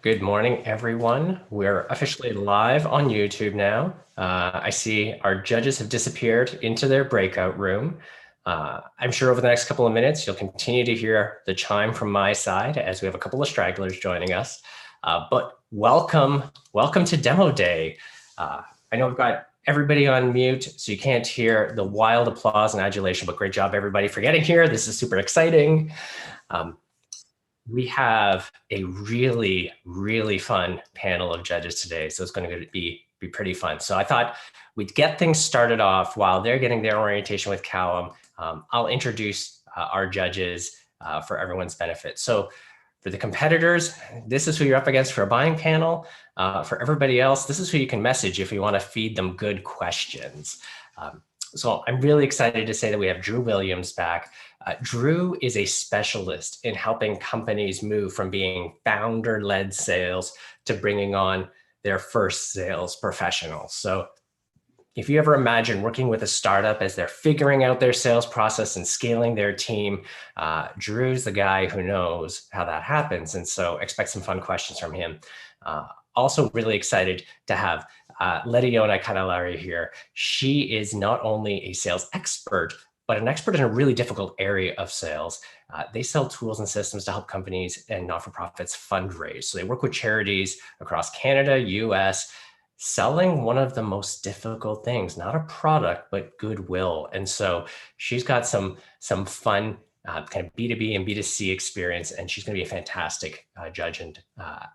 Good morning, everyone. We're officially live on YouTube now. I see our judges have disappeared into their breakout room. I'm sure over the next couple of minutes, you'll continue to hear the chime from my side as we have a couple of stragglers joining us. But welcome to Demo Day. I know we've got everybody on mute, so you can't hear the wild applause and adulation, but great job, everybody, for getting here. This is super exciting. We have a really, really fun panel of judges today, so it's going to be pretty fun. So I thought we'd get things started off while they're getting their orientation with Callum. I'll introduce our judges for everyone's benefit. So for the competitors, this is who you're up against for a buying panel. For everybody else, this is who you can message if you want to feed them good questions. So I'm really excited to say that we have Drew Williams back. Drew is a specialist in helping companies move from being founder-led sales to bringing on their first sales professionals. So if you ever imagine working with a startup as they're figuring out their sales process and scaling their team, Drew's the guy who knows how that happens. And so expect some fun questions from him. Also really excited to have Lediona Canalari here. She is not only a sales expert, but an expert in a really difficult area of sales. They sell tools and systems to help companies and not-for-profits fundraise. So they work with charities across Canada, US, selling one of the most difficult things, not a product, but goodwill. And so she's got some fun kind of B2B and B2C experience, and she's going to be a fantastic judge and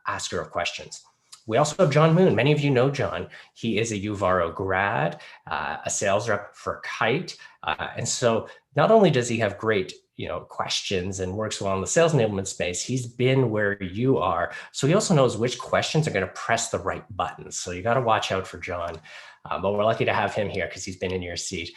asker of questions. We also have John Moon. Many of you know John. He is a Uvaro grad, a sales rep for Kite. And so not only does he have great questions and works well in the sales enablement space, he's been where you are. So he also knows which questions are going to press the right buttons. So you got to watch out for John. But we're lucky to have him here because he's been in your seat.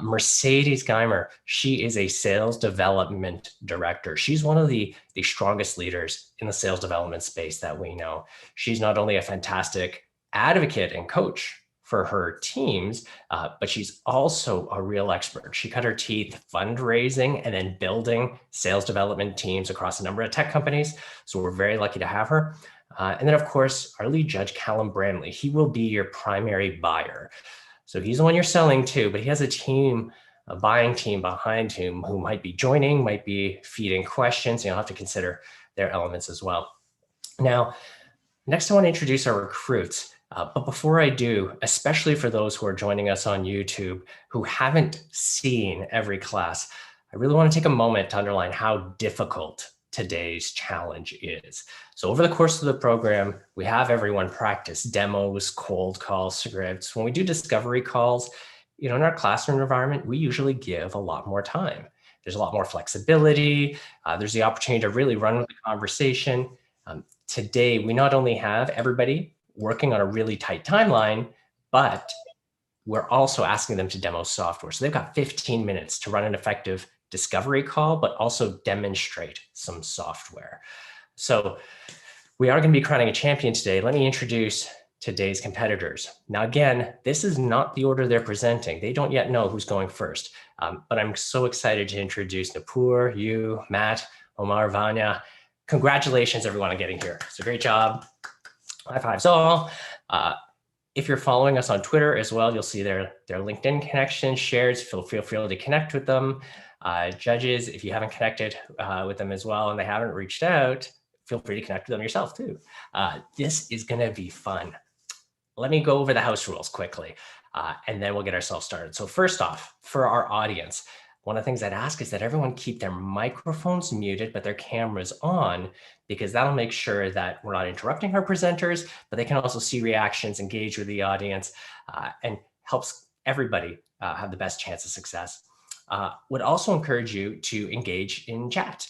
Mercedes Geimer, she is a sales development director. She's one of the strongest leaders in the sales development space that we know. She's not only a fantastic advocate and coach for her teams, but she's also a real expert. She cut her teeth fundraising and then building sales development teams across a number of tech companies. So we're very lucky to have her. And then, of course, our lead judge, Callum Bramley, he will be your primary buyer. So he's the one you're selling to, but he has a team, a buying team behind him who might be joining, might be feeding questions. You'll have to consider their elements as well. Now, next I want to introduce our recruits. But before I do, especially for those who are joining us on YouTube who haven't seen every class, I really want to take a moment to underline how difficult today's challenge is. So over the course of the program, we have everyone practice demos, cold calls, scripts. When we do discovery calls, in our classroom environment, we usually give a lot more time. There's a lot more flexibility. There's the opportunity to really run with the conversation. Today, we not only have everybody working on a really tight timeline, but we're also asking them to demo software. So they've got 15 minutes to run an effective discovery call, but also demonstrate some software. So we are going to be crowning a champion today. Let me introduce today's competitors. Now, again, this is not the order they're presenting. They don't yet know who's going first, but I'm so excited to introduce Nupor, you, Matt, Omar, Vanya. Congratulations, everyone, on getting here. It's a great job. High fives all. If you're following us on Twitter as well, you'll see their LinkedIn connection shared. Feel free to connect with them. Judges, if you haven't connected with them as well and they haven't reached out, feel free to connect with them yourself too. This is going to be fun. Let me go over the house rules quickly, and then we'll get ourselves started. So first off, for our audience, one of the things I'd ask is that everyone keep their microphones muted, but their cameras on, because that'll make sure that we're not interrupting our presenters, but they can also see reactions, engage with the audience, and helps everybody have the best chance of success. Would also encourage you to engage in chat.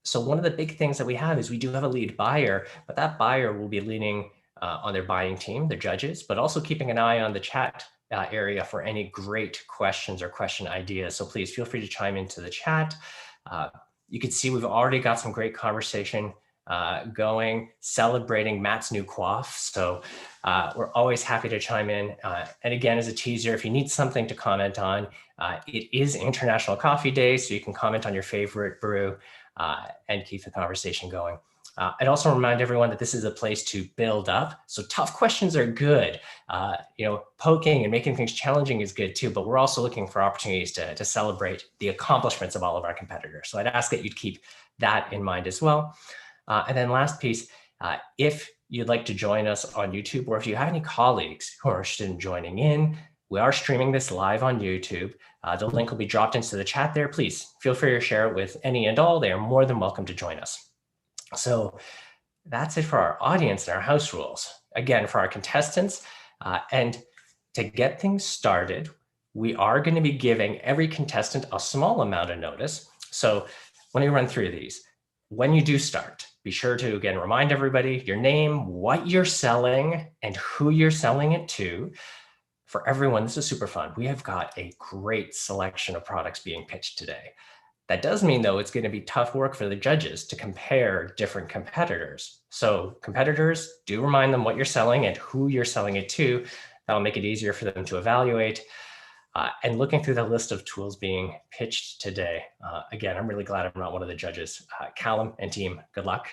So one of the big things that we have is we do have a lead buyer, but that buyer will be leaning on their buying team, their judges, but also keeping an eye on the chat area for any great questions or question ideas. So please feel free to chime into the chat. You can see we've already got some great conversation going, celebrating Matt's new coif. So we're always happy to chime in. And again, as a teaser, if you need something to comment on, it is International Coffee Day, so you can comment on your favorite brew and keep the conversation going. I'd also remind everyone that this is a place to build up. So tough questions are good. Poking and making things challenging is good too, but we're also looking for opportunities to celebrate the accomplishments of all of our competitors. So I'd ask that you'd keep that in mind as well. And then last piece, if you'd like to join us on YouTube, or if you have any colleagues who are interested in joining in, we are streaming this live on YouTube. The link will be dropped into the chat there. Please feel free to share it with any and all. They are more than welcome to join us. So that's it for our audience and our house rules. Again, for our contestants, and to get things started, we are going to be giving every contestant a small amount of notice. So let me run through these. When you do start, be sure to, again, remind everybody your name, what you're selling, and who you're selling it to. For everyone, this is super fun. We have got a great selection of products being pitched today. That does mean, though, it's going to be tough work for the judges to compare different competitors. So competitors, do remind them what you're selling and who you're selling it to. That'll make it easier for them to evaluate. And looking through the list of tools being pitched today, again, I'm really glad I'm not one of the judges. Callum and team, good luck.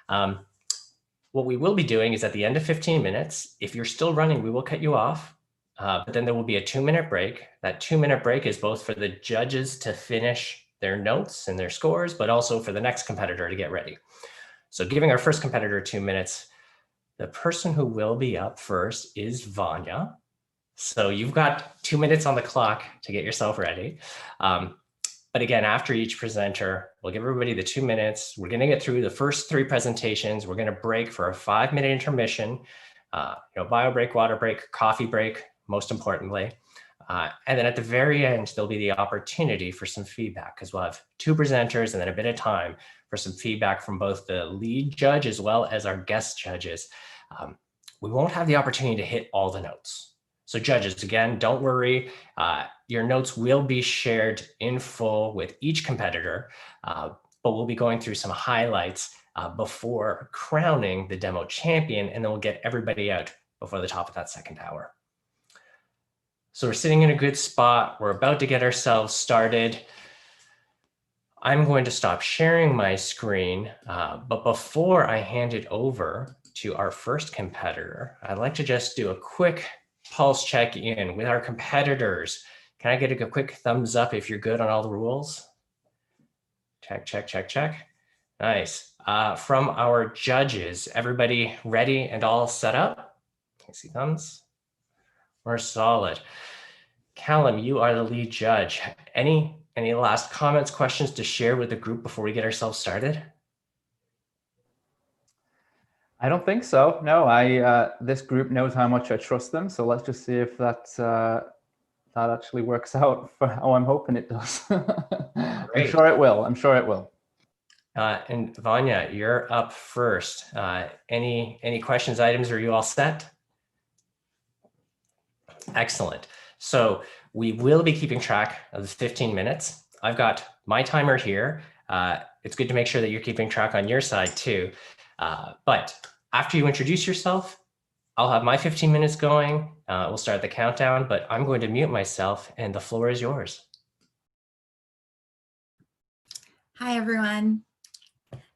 What we will be doing is at the end of 15 minutes, if you're still running, we will cut you off. But then there will be a 2-minute break. That 2-minute break is both for the judges to finish their notes and their scores, but also for the next competitor to get ready. So giving our first competitor 2 minutes, the person who will be up first is Vanya. So you've got 2 minutes on the clock to get yourself ready. But again, after each presenter, we'll give everybody the 2 minutes. We're going to get through the first 3 presentations. We're going to break for a 5-minute intermission, bio break, water break, coffee break, most importantly. And then at the very end, there'll be the opportunity for some feedback, because we'll have 2 presenters and then a bit of time for some feedback from both the lead judge as well as our guest judges. We won't have the opportunity to hit all the notes. So judges, again, don't worry. Your notes will be shared in full with each competitor, but we'll be going through some highlights before crowning the demo champion, and then we'll get everybody out before the top of that second hour. So we're sitting in a good spot. We're about to get ourselves started. I'm going to stop sharing my screen, but before I hand it over to our first competitor, I'd like to just do a quick pulse check in with our competitors. Can I get a quick thumbs up if you're good on all the rules? Check, check, check, check. Nice. From our judges, everybody ready and all set up? Can you see thumbs? We're solid. Callum, you are the lead judge. Any last comments, questions to share with the group before we get ourselves started? I don't think so. No, this group knows how much I trust them. So let's just see if that actually works out for how I'm hoping it does. I'm sure it will. I'm sure it will. And Vanya, you're up first. Any questions, items? Are you all set? Excellent. So we will be keeping track of the 15 minutes. I've got my timer here. It's good to make sure that you're keeping track on your side too. But after you introduce yourself, I'll have my 15 minutes going. We'll start the countdown, but I'm going to mute myself and the floor is yours. Hi, everyone.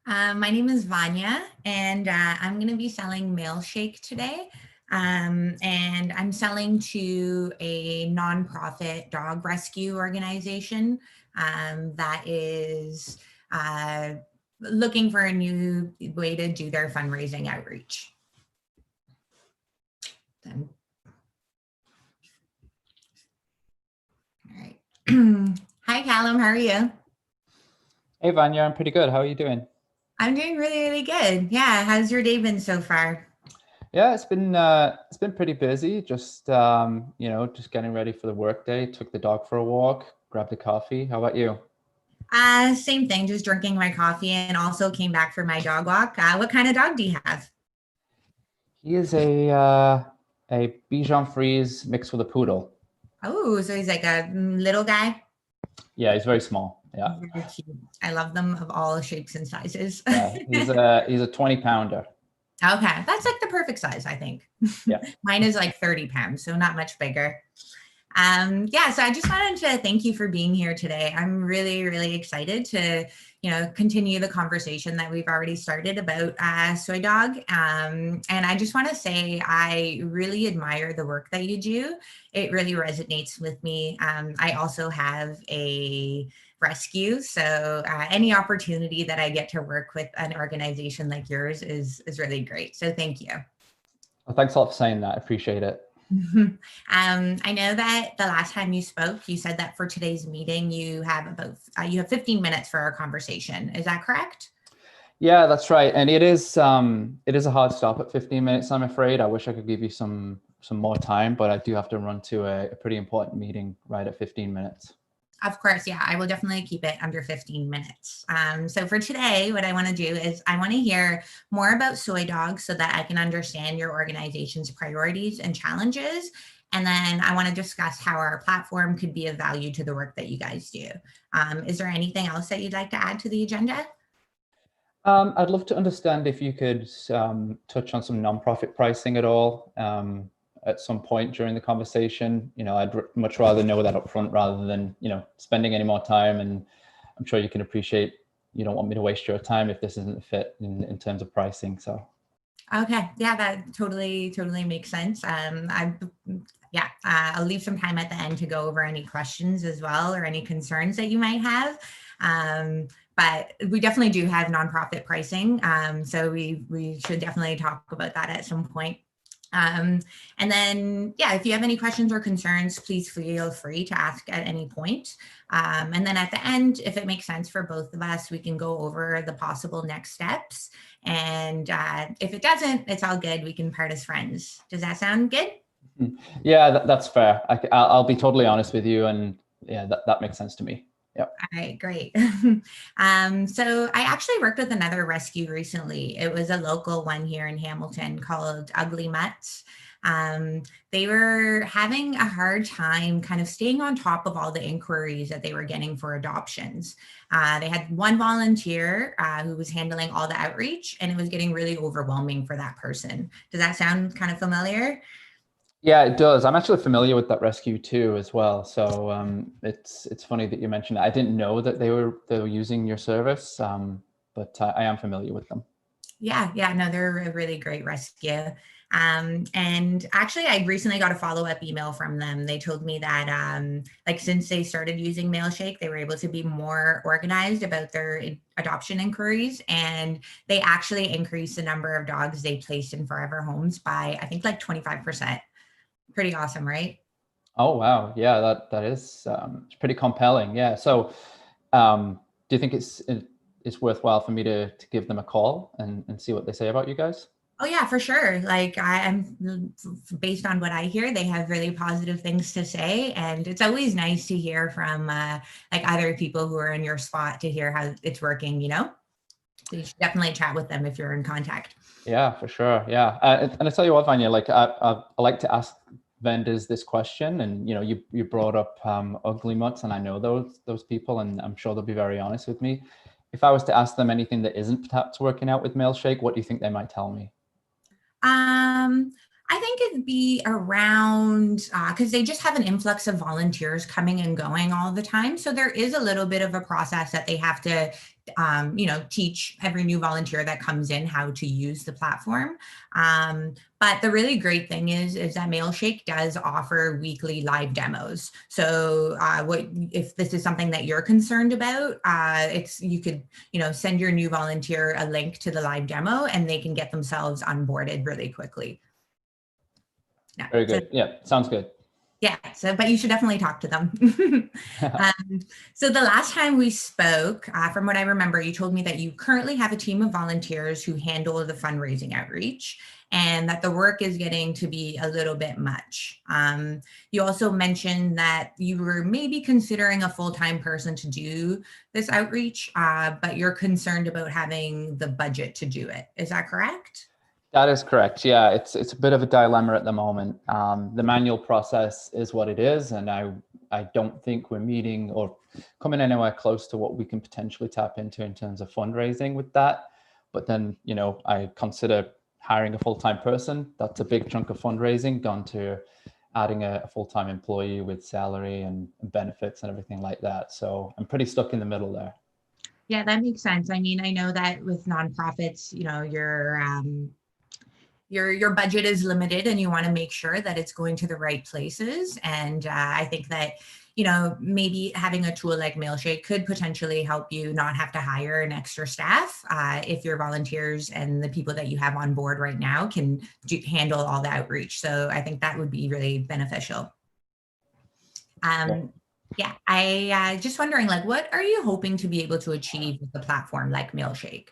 My name is Vanya, and I'm going to be selling Mailshake today. And I'm selling to a nonprofit dog rescue organization that is looking for a new way to do their fundraising outreach. All right. Hi, Callum. How are you? Hey, Vanya. I'm pretty good. How are you doing? I'm doing really, really good. Yeah. How's your day been so far? Yeah, it's been pretty busy. Just just getting ready for the workday. Took the dog for a walk. Grabbed a coffee. How about you? Same thing. Just drinking my coffee, and also came back for my dog walk. What kind of dog do you have? He is a Bichon Frise mixed with a poodle. Oh, so he's like a little guy. Yeah, he's very small. Yeah. Very cute. I love them of all shapes and sizes. Yeah, he's a 20-pounder. Okay, that's like the perfect size, I think. Yeah. Mine is like 30 pounds, so not much bigger. Yeah, so I just wanted to thank you for being here today. I'm really, really excited to, continue the conversation that we've already started about Soy Dog. And I just want to say I really admire the work that you do. It really resonates with me. I also have a rescue, so any opportunity that I get to work with an organization like yours is really great. So thank you. Well, thanks a lot for saying that. I appreciate it. I know that the last time you spoke, you said that for today's meeting, you have 15 minutes for our conversation. Is that correct? Yeah, that's right. And it is a hard stop at 15 minutes, I'm afraid. I wish I could give you some more time, but I do have to run to a pretty important meeting right at 15 minutes. Of course, yeah, I will definitely keep it under 15 minutes. So for today, what I want to do is I want to hear more about Soy Dog so that I can understand your organization's priorities and challenges. And then I want to discuss how our platform could be of value to the work that you guys do. Is there anything else that you'd like to add to the agenda? I'd love to understand if you could touch on some nonprofit pricing at all. At some point during the conversation, I'd much rather know that up front rather than, spending any more time. And I'm sure you can appreciate you don't want me to waste your time if this isn't a fit in terms of pricing. So. Okay. Yeah, that totally makes sense. I'll leave some time at the end to go over any questions as well or any concerns that you might have. But we definitely do have nonprofit pricing. So we should definitely talk about that at some point. And then, yeah, if you have any questions or concerns, please feel free to ask at any point. And then at the end, if it makes sense for both of us, we can go over the possible next steps. And if it doesn't, it's all good. We can part as friends. Does that sound good? Yeah, that's fair. I'll be totally honest with you. And yeah, that makes sense to me. Yep. All right, great. So I actually worked with another rescue recently. It was a local one here in Hamilton called Ugly Mutts. They were having a hard time kind of staying on top of all the inquiries that they were getting for adoptions. They had one volunteer who was handling all the outreach, and it was getting really overwhelming for that person. Does that sound kind of familiar? Yeah, it does. I'm actually familiar with that rescue too, as well. So it's funny that you mentioned it. I didn't know that they were using your service, but I am familiar with them. Yeah, no, they're a really great rescue. And actually, I recently got a follow-up email from them. They told me that since they started using Mailshake, they were able to be more organized about their adoption inquiries, and they actually increased the number of dogs they placed in forever homes by, I think, like 25%. Pretty awesome, right? Oh, wow. Yeah, that is pretty compelling. Yeah. So do you think it's worthwhile for me to give them a call and see what they say about you guys? Oh yeah, for sure. Like I'm based on what I hear, they have really positive things to say. And it's always nice to hear from other people who are in your spot to hear how it's working, So you should definitely chat with them if you're in contact. Yeah, for sure. Yeah. And I tell you what, Vanya, I like to ask vendors this question, and you brought up Ugly Mutts, and I know those people, and I'm sure they'll be very honest with me. If I was to ask them anything that isn't perhaps working out with Mailshake, what do you think they might tell me? I think it'd be around because they just have an influx of volunteers coming and going all the time. So there is a little bit of a process that they have to, teach every new volunteer that comes in how to use the platform. But the really great thing is that Mailshake does offer weekly live demos. So if this is something that you're concerned about, you could, send your new volunteer a link to the live demo and they can get themselves onboarded really quickly. Yeah. Very good. Yeah, sounds good. Yeah, but you should definitely talk to them. So the last time we spoke, from what I remember, you told me that you currently have a team of volunteers who handle the fundraising outreach and that the work is getting to be a little bit much. You also mentioned that you were maybe considering a full-time person to do this outreach, but you're concerned about having the budget to do it. Is that correct? That is correct. Yeah, it's a bit of a dilemma at the moment. The manual process is what it is, and I don't think we're meeting or coming anywhere close to what we can potentially tap into in terms of fundraising with that. But then, I consider hiring a full-time person. That's a big chunk of fundraising gone to adding a full-time employee with salary and benefits and everything like that. So I'm pretty stuck in the middle there. Yeah, that makes sense. I mean, I know that with nonprofits, your budget is limited and you want to make sure that it's going to the right places. And I think that, maybe having a tool like Mailshake could potentially help you not have to hire an extra staff if your volunteers and the people that you have on board right now can handle all the outreach. So I think that would be really beneficial. Yeah, I just wondering, like, what are you hoping to be able to achieve with a platform like Mailshake?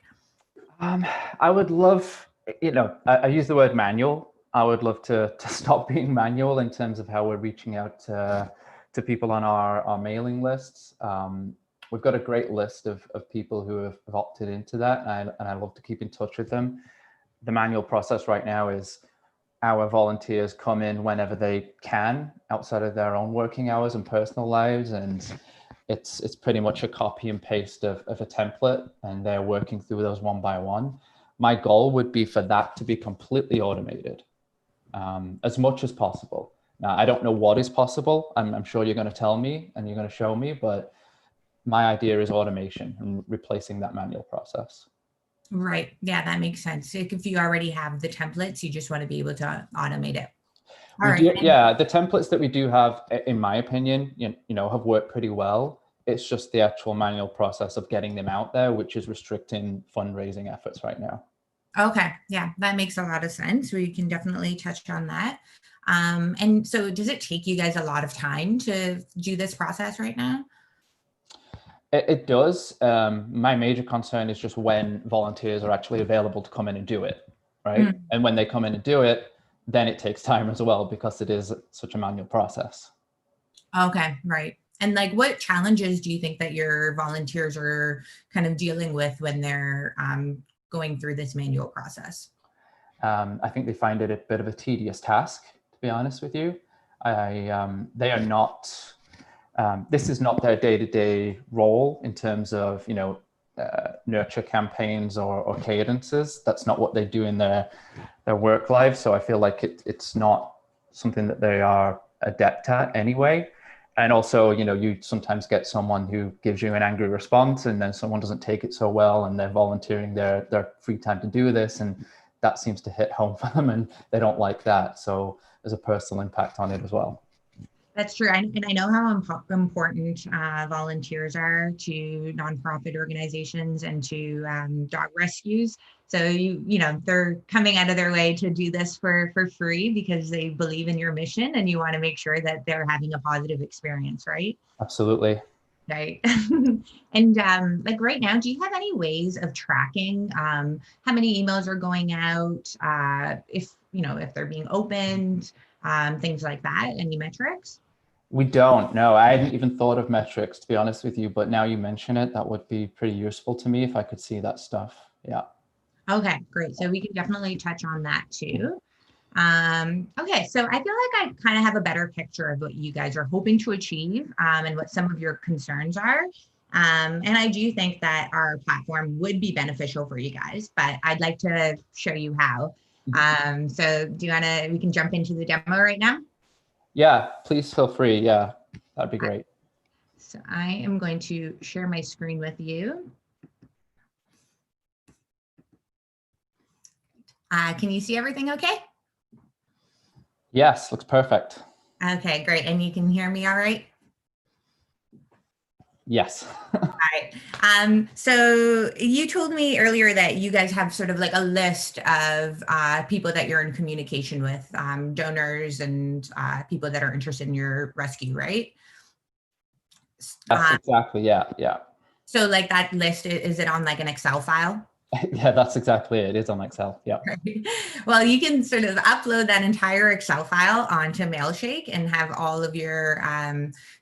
I would love, I use the word manual. I would love to stop being manual in terms of how we're reaching out to people on our mailing lists. We've got a great list of people who have opted into that, and I love to keep in touch with them. The manual process right now is our volunteers come in whenever they can outside of their own working hours and personal lives, and it's pretty much a copy and paste of a template, and they're working through those one by one. My goal would be for that to be completely automated as much as possible. Now, I don't know what is possible. I'm sure you're going to tell me and you're going to show me, but my idea is automation and replacing that manual process. Right. Yeah, that makes sense. Like if you already have the templates, you just want to be able to automate it. Yeah, the templates that we do have, in my opinion, have worked pretty well. It's just the actual manual process of getting them out there, which is restricting fundraising efforts right now. Okay. Yeah, that makes a lot of sense. We can definitely touch on that. And so does it take you guys a lot of time to do this process right now? It does. My major concern is just when volunteers are actually available to come in and do it, right? Mm. And when they come in and do it, then it takes time as well because it is such a manual process. Okay, right. And like, what challenges do you think that your volunteers are kind of dealing with when they're going through this manual process? I think they find it a bit of a tedious task, to be honest with you. They are not. This is not their day-to-day role in terms of nurture campaigns or cadences. That's not what they do in their work life. So I feel like it's not something that they are adept at anyway. And also, you sometimes get someone who gives you an angry response, and then someone doesn't take it so well, and they're volunteering their free time to do this, and that seems to hit home for them, and they don't like that. So there's a personal impact on it as well. That's true. And I know how important volunteers are to nonprofit organizations and to dog rescues. So, they're coming out of their way to do this for free because they believe in your mission and you want to make sure that they're having a positive experience, right? Absolutely. Right. And like right now, do you have any ways of tracking how many emails are going out, if they're being opened, things like that? Any metrics? We don't. No, I hadn't even thought of metrics, to be honest with you, but now you mention it, that would be pretty useful to me if I could see that stuff. Yeah. Okay, great. So we can definitely touch on that too. Okay, so I feel like I kind of have a better picture of what you guys are hoping to achieve and what some of your concerns are. And I do think that our platform would be beneficial for you guys, but I'd like to show you how. So we can jump into the demo right now? Yeah, please feel free. Yeah, that'd be great. So I am going to share my screen with you. Can you see everything okay? Yes, looks perfect. Okay, great. And you can hear me all right? Yes. All right. So you told me earlier that you guys have sort of like a list of people that you're in communication with, donors and people that are interested in your rescue, right? That's exactly, yeah. So like that list, is it on like an Excel file? Yeah, that's exactly it. It is on Excel. Yeah. Right. Well, you can sort of upload that entire Excel file onto Mailshake and have all of your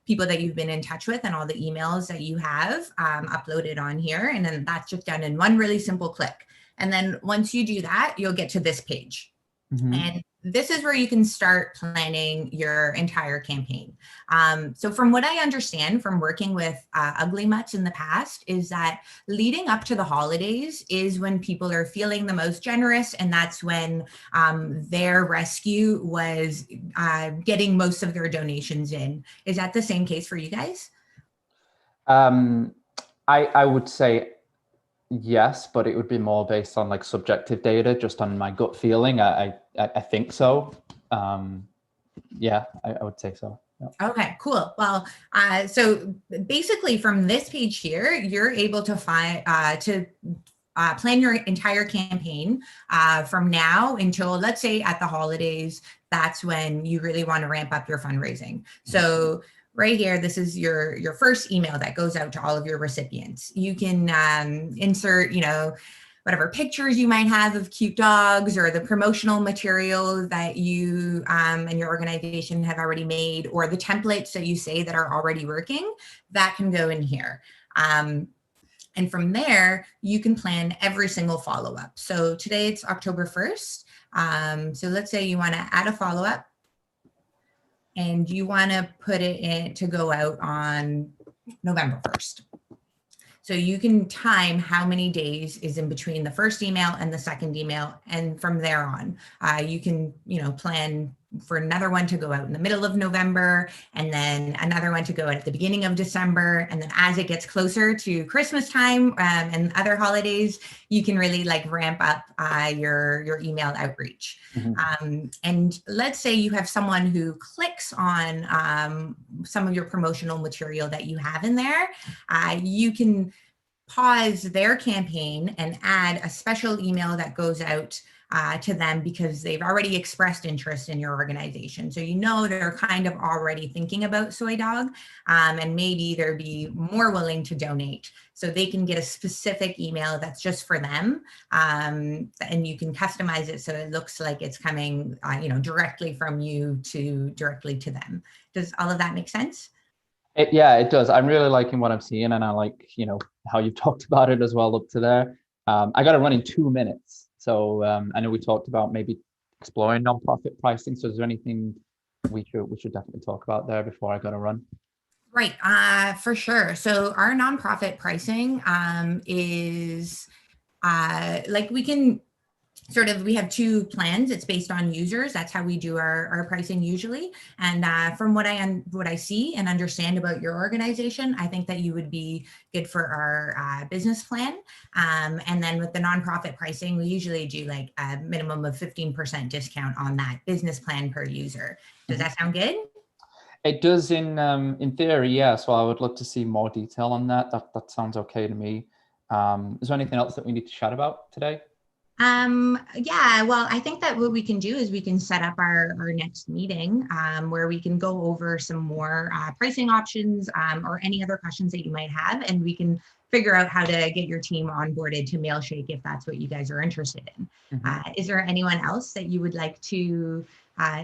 people that you've been in touch with and all the emails that you have uploaded on here. And then that's just done in one really simple click. And then once you do that, you'll get to this page. Mm-hmm. And this is where you can start planning your entire campaign. So from what I understand from working with Ugly Mutts in the past is that leading up to the holidays is when people are feeling the most generous, and that's when their rescue was getting most of their donations in. Is that the same case for you guys? I would say yes, but it would be more based on like subjective data, just on my gut feeling. I think so. Yeah, I would say so. Yeah. Okay, cool. Well, so basically from this page here, you're able to find plan your entire campaign from now until, let's say, at the holidays. That's when you really want to ramp up your fundraising. So right here, this is your first email that goes out to all of your recipients. You can insert, whatever pictures you might have of cute dogs, or the promotional material that you and your organization have already made, or the templates that you say that are already working, that can go in here. And from there, you can plan every single follow-up. So today it's October 1st. So let's say you want to add a follow-up and you want to put it in to go out on November 1st. So you can time how many days is in between the first email and the second email. And from there on, you can, plan for another one to go out in the middle of November, and then another one to go out at the beginning of December. And then as it gets closer to Christmas time and other holidays, you can really ramp up your email outreach. Mm-hmm. And let's say you have someone who clicks on some of your promotional material that you have in there. You can pause their campaign and add a special email that goes out to them because they've already expressed interest in your organization. So they're kind of already thinking about Soy Dog, and maybe they'll be more willing to donate. So they can get a specific email that's just for them, and you can customize it so it looks like it's coming directly from you directly to them. Does all of that make sense? Yeah, it does. I'm really liking what I'm seeing, and I like how you've talked about it as well up to there. I got to run in 2 minutes. So I know we talked about maybe exploring nonprofit pricing. So is there anything we should definitely talk about there before I got to run? Right, for sure. So our nonprofit pricing is we can we have 2 plans. It's based on users. That's how we do our pricing usually. And from what I see and understand about your organization, I think that you would be good for our business plan. And then with the nonprofit pricing, we usually do a minimum of 15% discount on that business plan per user. Does that sound good? It does in theory, yeah. So I would love to see more detail on that. That sounds okay to me. Is there anything else that we need to chat about today? Yeah, well, I think that what we can do is we can set up our next meeting where we can go over some more pricing options or any other questions that you might have, and we can figure out how to get your team onboarded to Mailshake if that's what you guys are interested in. Mm-hmm. Is there anyone else that you would like to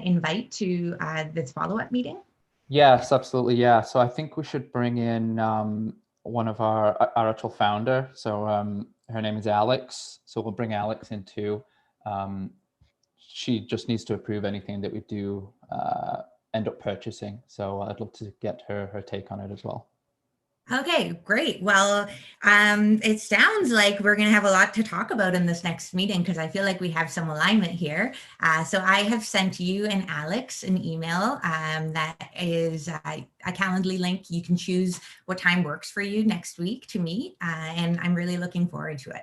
invite to this follow-up meeting? Yes, absolutely. Yeah. So I think we should bring in one of our actual founder. So her name is Alex. So we'll bring Alex in too. She just needs to approve anything that we do end up purchasing. So I'd love to get her take on it as well. Okay, great. Well, it sounds like we're going to have a lot to talk about in this next meeting because I feel like we have some alignment here. So I have sent you and Alex an email that is a Calendly link. You can choose what time works for you next week to meet, and I'm really looking forward to it.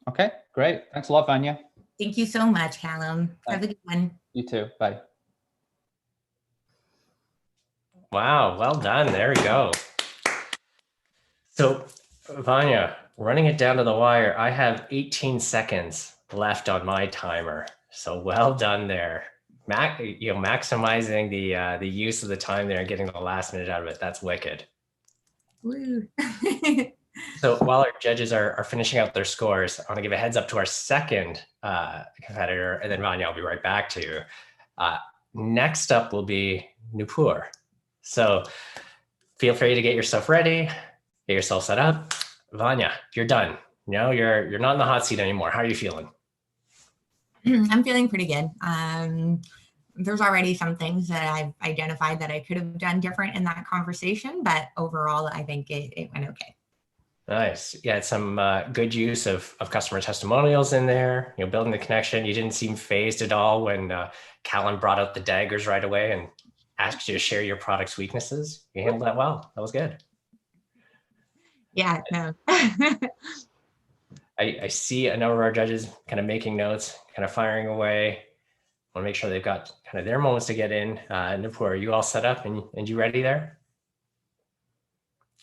Okay, great. Thanks a lot, Vanya. Thank you so much, Callum. Thanks. Have a good one. You too. Bye. Wow, well done. There we go. So, Vanya, running it down to the wire, I have 18 seconds left on my timer. So well done there. Maximizing the use of the time there and getting the last minute out of it. That's wicked. Woo. So while our judges are finishing out their scores, I want to give a heads up to our second competitor, and then Vanya, I'll be right back to you. Next up will be Nupor. So feel free to get yourself ready. Get yourself set up. Vanya, you're done. You're not in the hot seat anymore. How are you feeling? I'm feeling pretty good. There's already some things that I've identified that I could have done different in that conversation, but overall, I think it went okay. Nice. You had some good use of customer testimonials in there, building the connection. You didn't seem phased at all when Callan brought out the daggers right away and asked you to share your product's weaknesses. You handled that well. That was good. Yeah, no. I see a number of our judges kind of making notes, kind of firing away. Want to make sure they've got kind of their moments to get in. Nupor, are you all set up and you ready there?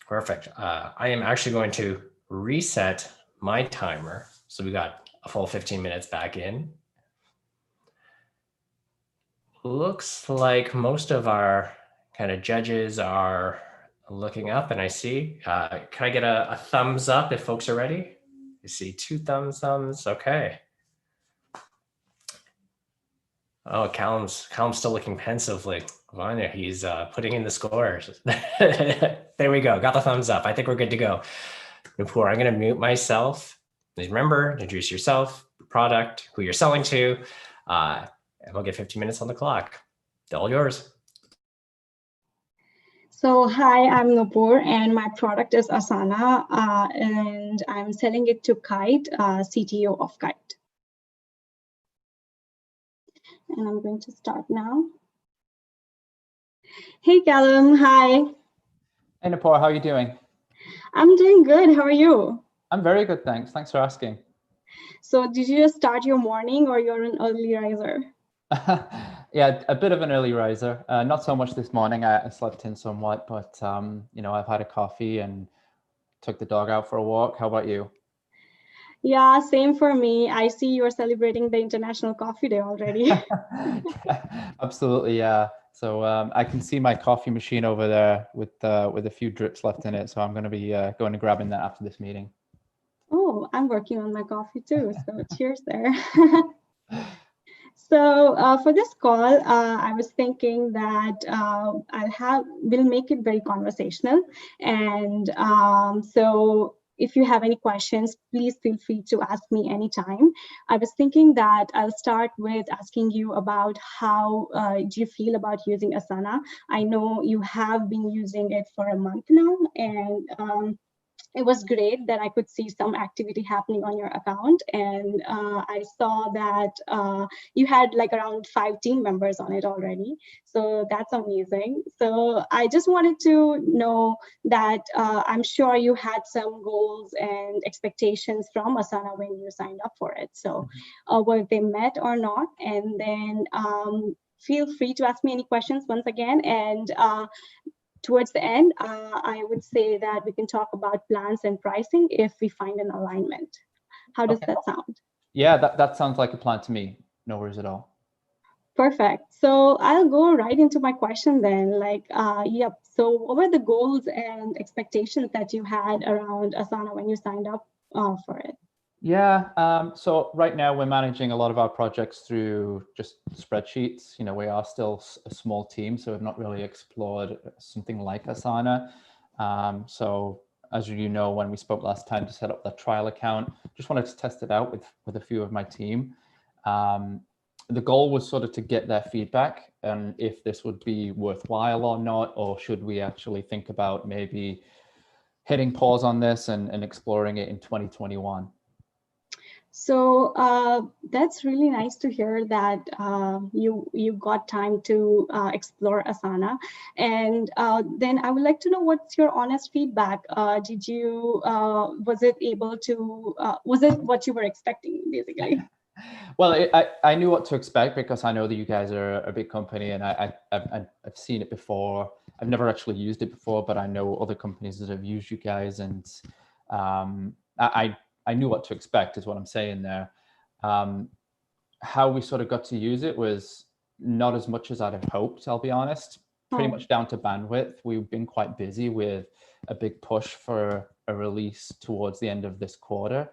Perfect. I am actually going to reset my timer. So we got a full 15 minutes back in. Looks like most of our kind of judges are looking up, and I see, can I get a thumbs up if folks are ready? I see 2 thumbs. Okay. Oh, Callum's still looking pensively. Vanya, he's putting in the scores. There we go. Got the thumbs up. I think we're good to go. Nupor, I'm going to mute myself. Please remember, introduce yourself, product, who you're selling to, and we'll get 15 minutes on the clock. They're all yours. So hi, I'm Nupor, and my product is Asana, and I'm selling it to Kite, CTO of Kite. And I'm going to start now. Hey, Callum. Hi. Hey, Nupor, how are you doing? I'm doing good. How are you? I'm very good, thanks. Thanks for asking. So did you just start your morning, or you're an early riser? Yeah, a bit of an early riser. Not so much this morning. I slept in somewhat, but I've had a coffee and took the dog out for a walk. How about you? Yeah, same for me. I see you're celebrating the International Coffee Day already. Yeah, absolutely, yeah. So I can see my coffee machine over there with a few drips left in it. So I'm going to be going and grabbing that after this meeting. Oh, I'm working on my coffee too. So cheers there. So for this call, I was thinking that we'll make it very conversational. And so if you have any questions, please feel free to ask me anytime. I was thinking that I'll start with asking you about how do you feel about using Asana? I know you have been using it for a month now, and it was great that I could see some activity happening on your account. And I saw that you had like around 5 team members on it already. So that's amazing. So I just wanted to know that I'm sure you had some goals and expectations from Asana when you signed up for it. So were they met or not? And then feel free to ask me any questions once again. And towards the end, I would say that we can talk about plans and pricing if we find an alignment. How does that sound? Yeah, that sounds like a plan to me. No worries at all. Perfect. So I'll go right into my question then. Yep. So what were the goals and expectations that you had around Asana when you signed up for it? Yeah, so right now we're managing a lot of our projects through just spreadsheets. We are still a small team, so we've not really explored something like Asana. So as you know, when we spoke last time to set up the trial account, just wanted to test it out with a few of my team. The goal was sort of to get their feedback and if this would be worthwhile or not, or should we actually think about maybe hitting pause on this and exploring it in 2021. So that's really nice to hear that you got time to explore Asana. And then I would like to know what's your honest feedback. Was it what you were expecting, basically? Well, I knew what to expect because I know that you guys are a big company and I've seen it before. I've never actually used it before, but I know other companies that have used you guys, and I knew what to expect is what I'm saying there. How we sort of got to use it was not as much as I'd have hoped, I'll be honest. Pretty much down to bandwidth. We've been quite busy with a big push for a release towards the end of this quarter.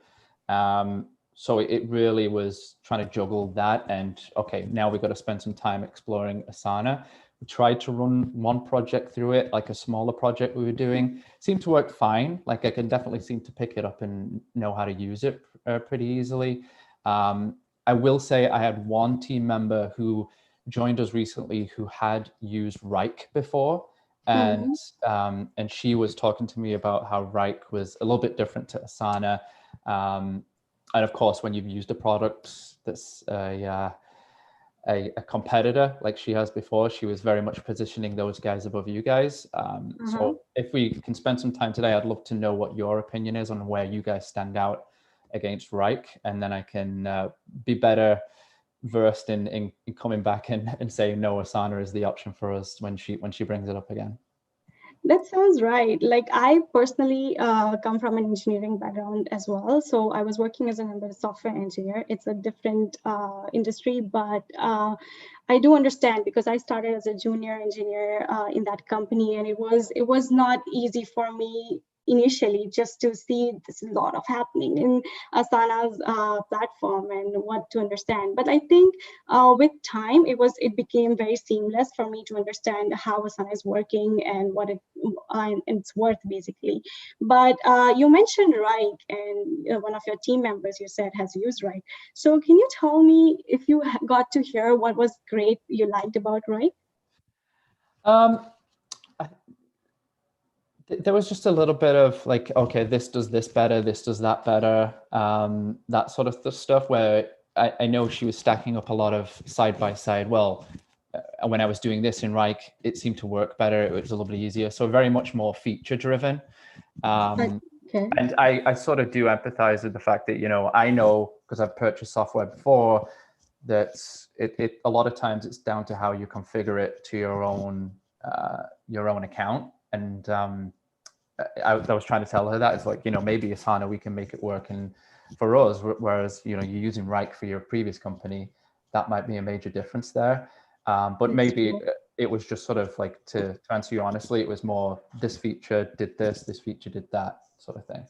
So it really was trying to juggle that and, okay, now we've got to spend some time exploring Asana. We tried to run one project through it, like a smaller project we were doing. Seemed to work fine. Like I can definitely seem to pick it up and know how to use it pretty easily. I will say I had one team member who joined us recently who had used Reich before. And and she was talking to me about how Reich was a little bit different to Asana. And of course, when you've used a product that's a competitor like she has before, she was very much positioning those guys above you guys. So if we can spend some time today, I'd love to know what your opinion is on where you guys stand out against Reich, and then I can be better versed in coming back and saying no, Asana is the option for us when she brings it up again. That sounds right. Like I personally come from an engineering background as well. So I was working as an embedded software engineer. It's a different industry, but I do understand because I started as a junior engineer in that company, and it was not easy for me initially just to see this lot of happening in Asana's platform and what to understand. But I think with time, it became very seamless for me to understand how Asana is working and what it's worth basically. But you mentioned Reich, and one of your team members you said has used Reich. So can you tell me if you got to hear what was great you liked about Reich? There was just a little bit of like, okay, this does this better, this does that better, that sort of stuff where I know she was stacking up a lot of side by side. Well, when I was doing this in Reich, it seemed to work better. It was a little bit easier. So very much more feature driven. And I sort of do empathize with the fact that, I know because I've purchased software before that it a lot of times it's down to how you configure it to your own account. And I was trying to tell her that it's like, maybe Asana, we can make it work. And for us, whereas, you're using Reich for your previous company, that might be a major difference there. But maybe it was just sort of like, to answer you honestly, it was more this feature did this feature did that sort of thing.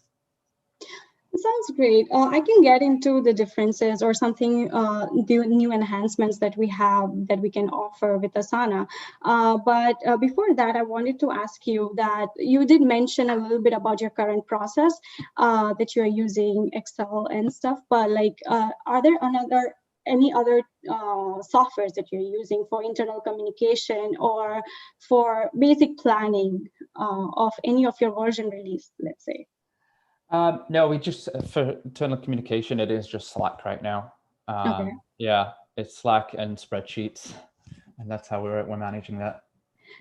Sounds great. I can get into the differences or something, the new enhancements that we have that we can offer with Asana. But before that, I wanted to ask you that you did mention a little bit about your current process that you're using Excel and stuff, but like, are there any other softwares that you're using for internal communication or for basic planning of any of your version release, let's say? No, we just, for internal communication, it is just Slack right now. Okay. Yeah, it's Slack and spreadsheets, and that's how we're managing that.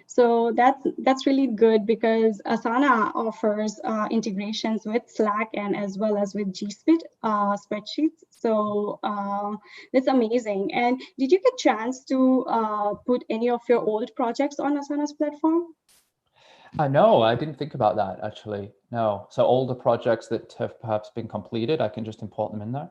So that's really good because Asana offers integrations with Slack and as well as with G Suite spreadsheets. So that's amazing. And did you get a chance to put any of your old projects on Asana's platform? No, I didn't think about that actually. No. So older projects that have perhaps been completed, I can just import them in there?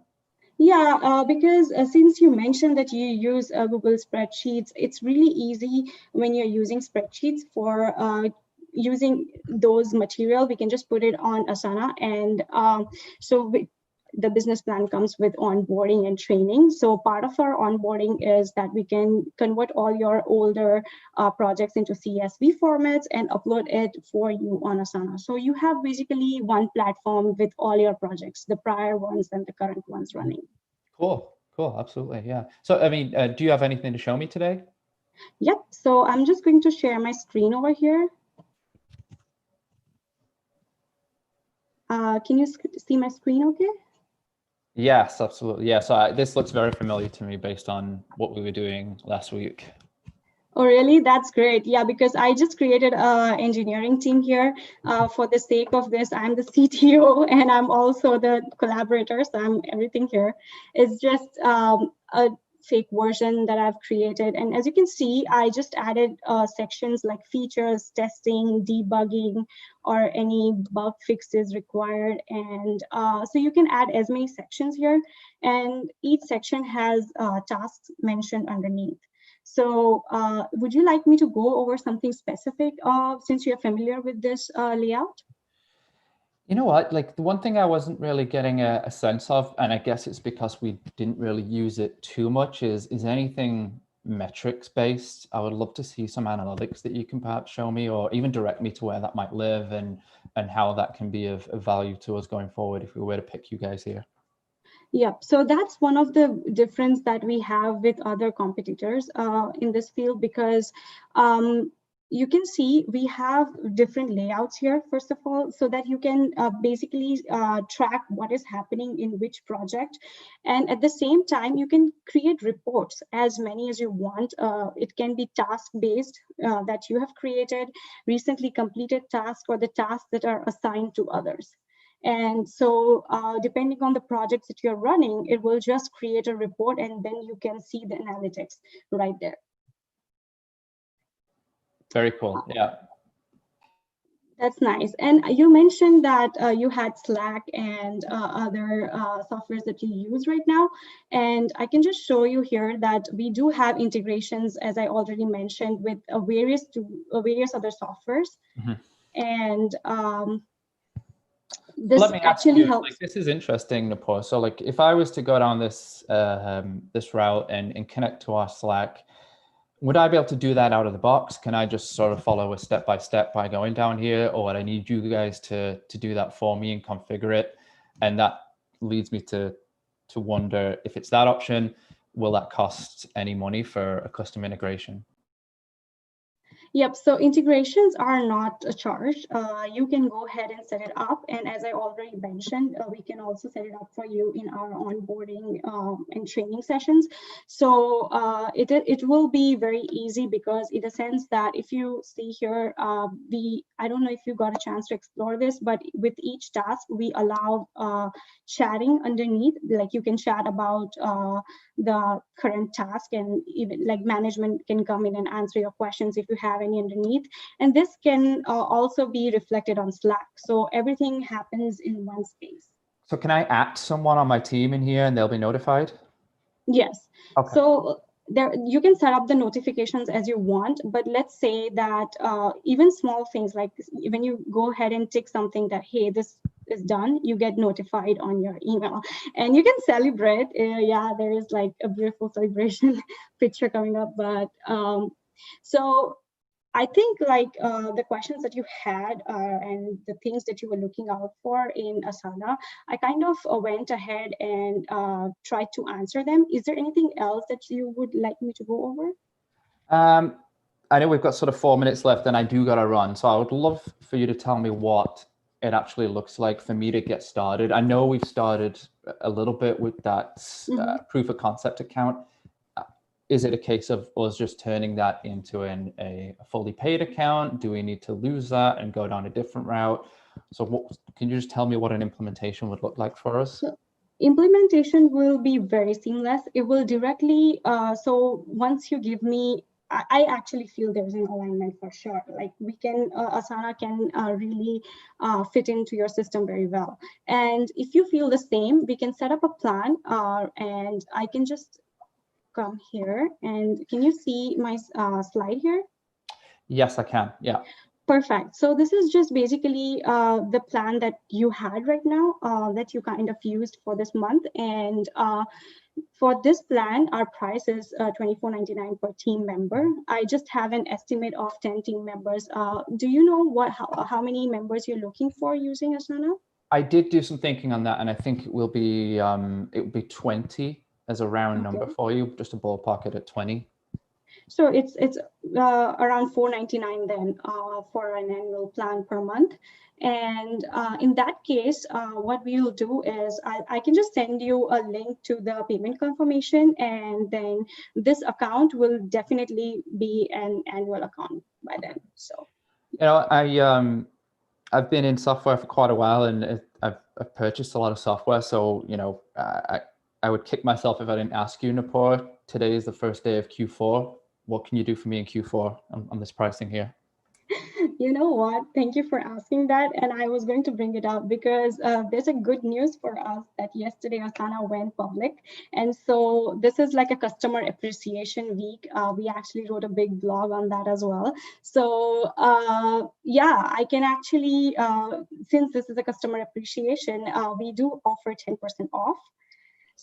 Yeah, because since you mentioned that you use Google Spreadsheets, it's really easy when you're using spreadsheets for using those material. We can just put it on Asana. And the business plan comes with onboarding and training. So part of our onboarding is that we can convert all your older projects into CSV formats and upload it for you on Asana. So you have basically one platform with all your projects, the prior ones and the current ones running. Cool, absolutely, yeah. So, I mean, do you have anything to show me today? Yep, so I'm just going to share my screen over here. Can you see my screen okay? Yes, absolutely. Yeah, so this looks very familiar to me based on what we were doing last week. Oh, really? That's great. Yeah, because I just created an engineering team here. For the sake of this, I'm the CTO and I'm also the collaborator. So I'm everything here. It's just a fake version that I've created. And as you can see, I just added sections like features, testing, debugging, or any bug fixes required. And so you can add as many sections here. And each section has tasks mentioned underneath. So would you like me to go over something specific since you're familiar with this layout? You know what, like the one thing I wasn't really getting a sense of, and I guess it's because we didn't really use it too much, is anything metrics based? I would love to see some analytics that you can perhaps show me or even direct me to where that might live and how that can be of value to us going forward if we were to pick you guys here. Yep. So that's one of the difference that we have with other competitors in this field, because you can see we have different layouts here, first of all, so that you can basically track what is happening in which project. And at the same time, you can create reports, as many as you want. It can be task-based that you have created, recently completed tasks, or the tasks that are assigned to others. And so depending on the projects that you're running, it will just create a report, and then you can see the analytics right there. Very cool. Yeah. That's nice. And you mentioned that you had Slack and other softwares that you use right now. And I can just show you here that we do have integrations, as I already mentioned, with various other softwares. Mm-hmm. And this actually helps. Like, this is interesting, Nupor. So like, if I was to go down this this route and connect to our Slack, would I be able to do that out of the box? Can I just sort of follow a step-by-step by going down here, or would I need you guys to do that for me and configure it? And that leads me to wonder, if it's that option, will that cost any money for a custom integration? Yep, so integrations are not a charge. You can go ahead and set it up. And as I already mentioned, we can also set it up for you in our onboarding and training sessions. So it will be very easy, because in the sense that if you see here, I don't know if you got a chance to explore this, but with each task, we allow chatting underneath. Like, you can chat about the current task, and even like management can come in and answer your questions if you have any underneath. And this can also be reflected on Slack. So everything happens in one space. So can I add someone on my team in here and they'll be notified? Yes. Okay. So there, you can set up the notifications as you want, but let's say that even small things, like when you go ahead and tick something that, hey, this is done, you get notified on your email, and you can celebrate. Yeah, there is like a beautiful celebration picture coming up, but so I think like the questions that you had and the things that you were looking out for in Asana, I kind of went ahead and tried to answer them. Is there anything else that you would like me to go over? I know we've got sort of 4 minutes left, and I do got to run. So I would love for you to tell me what it actually looks like for me to get started. I know we've started a little bit with that proof of concept account. Is it a case of us just turning that into a fully paid account? Do we need to lose that and go down a different route? So can you just tell me what an implementation would look like for us? So implementation will be very seamless. It will directly, so once you give me, I actually feel there's an alignment for sure. Like we can, Asana can really fit into your system very well. And if you feel the same, we can set up a plan and I can just come here. And can you see my slide here? Yes, I can. Yeah. Perfect. So this is just basically the plan that you had right now that you kind of used for this month. And for this plan, our price is $24.99 per team member. I just have an estimate of 10 team members. Do you know how many members you're looking for using Asana? I did do some thinking on that, and I think it will be 20 as a round number for you, just a ballpark it at 20. So it's around $4.99 then for an annual plan per month. And in that case, what we'll do is I can just send you a link to the payment confirmation, and then this account will definitely be an annual account by then. So, you know, I've been in software for quite a while, and I've purchased a lot of software. So, you know, I would kick myself if I didn't ask you, Nupor. Today is the first day of Q4. What can you do for me in Q4 on this pricing here? You know what? Thank you for asking that. And I was going to bring it up because there's a good news for us that yesterday Asana went public. And so this is like a customer appreciation week. We actually wrote a big blog on that as well. So yeah, I can actually, since this is a customer appreciation, we do offer 10% off.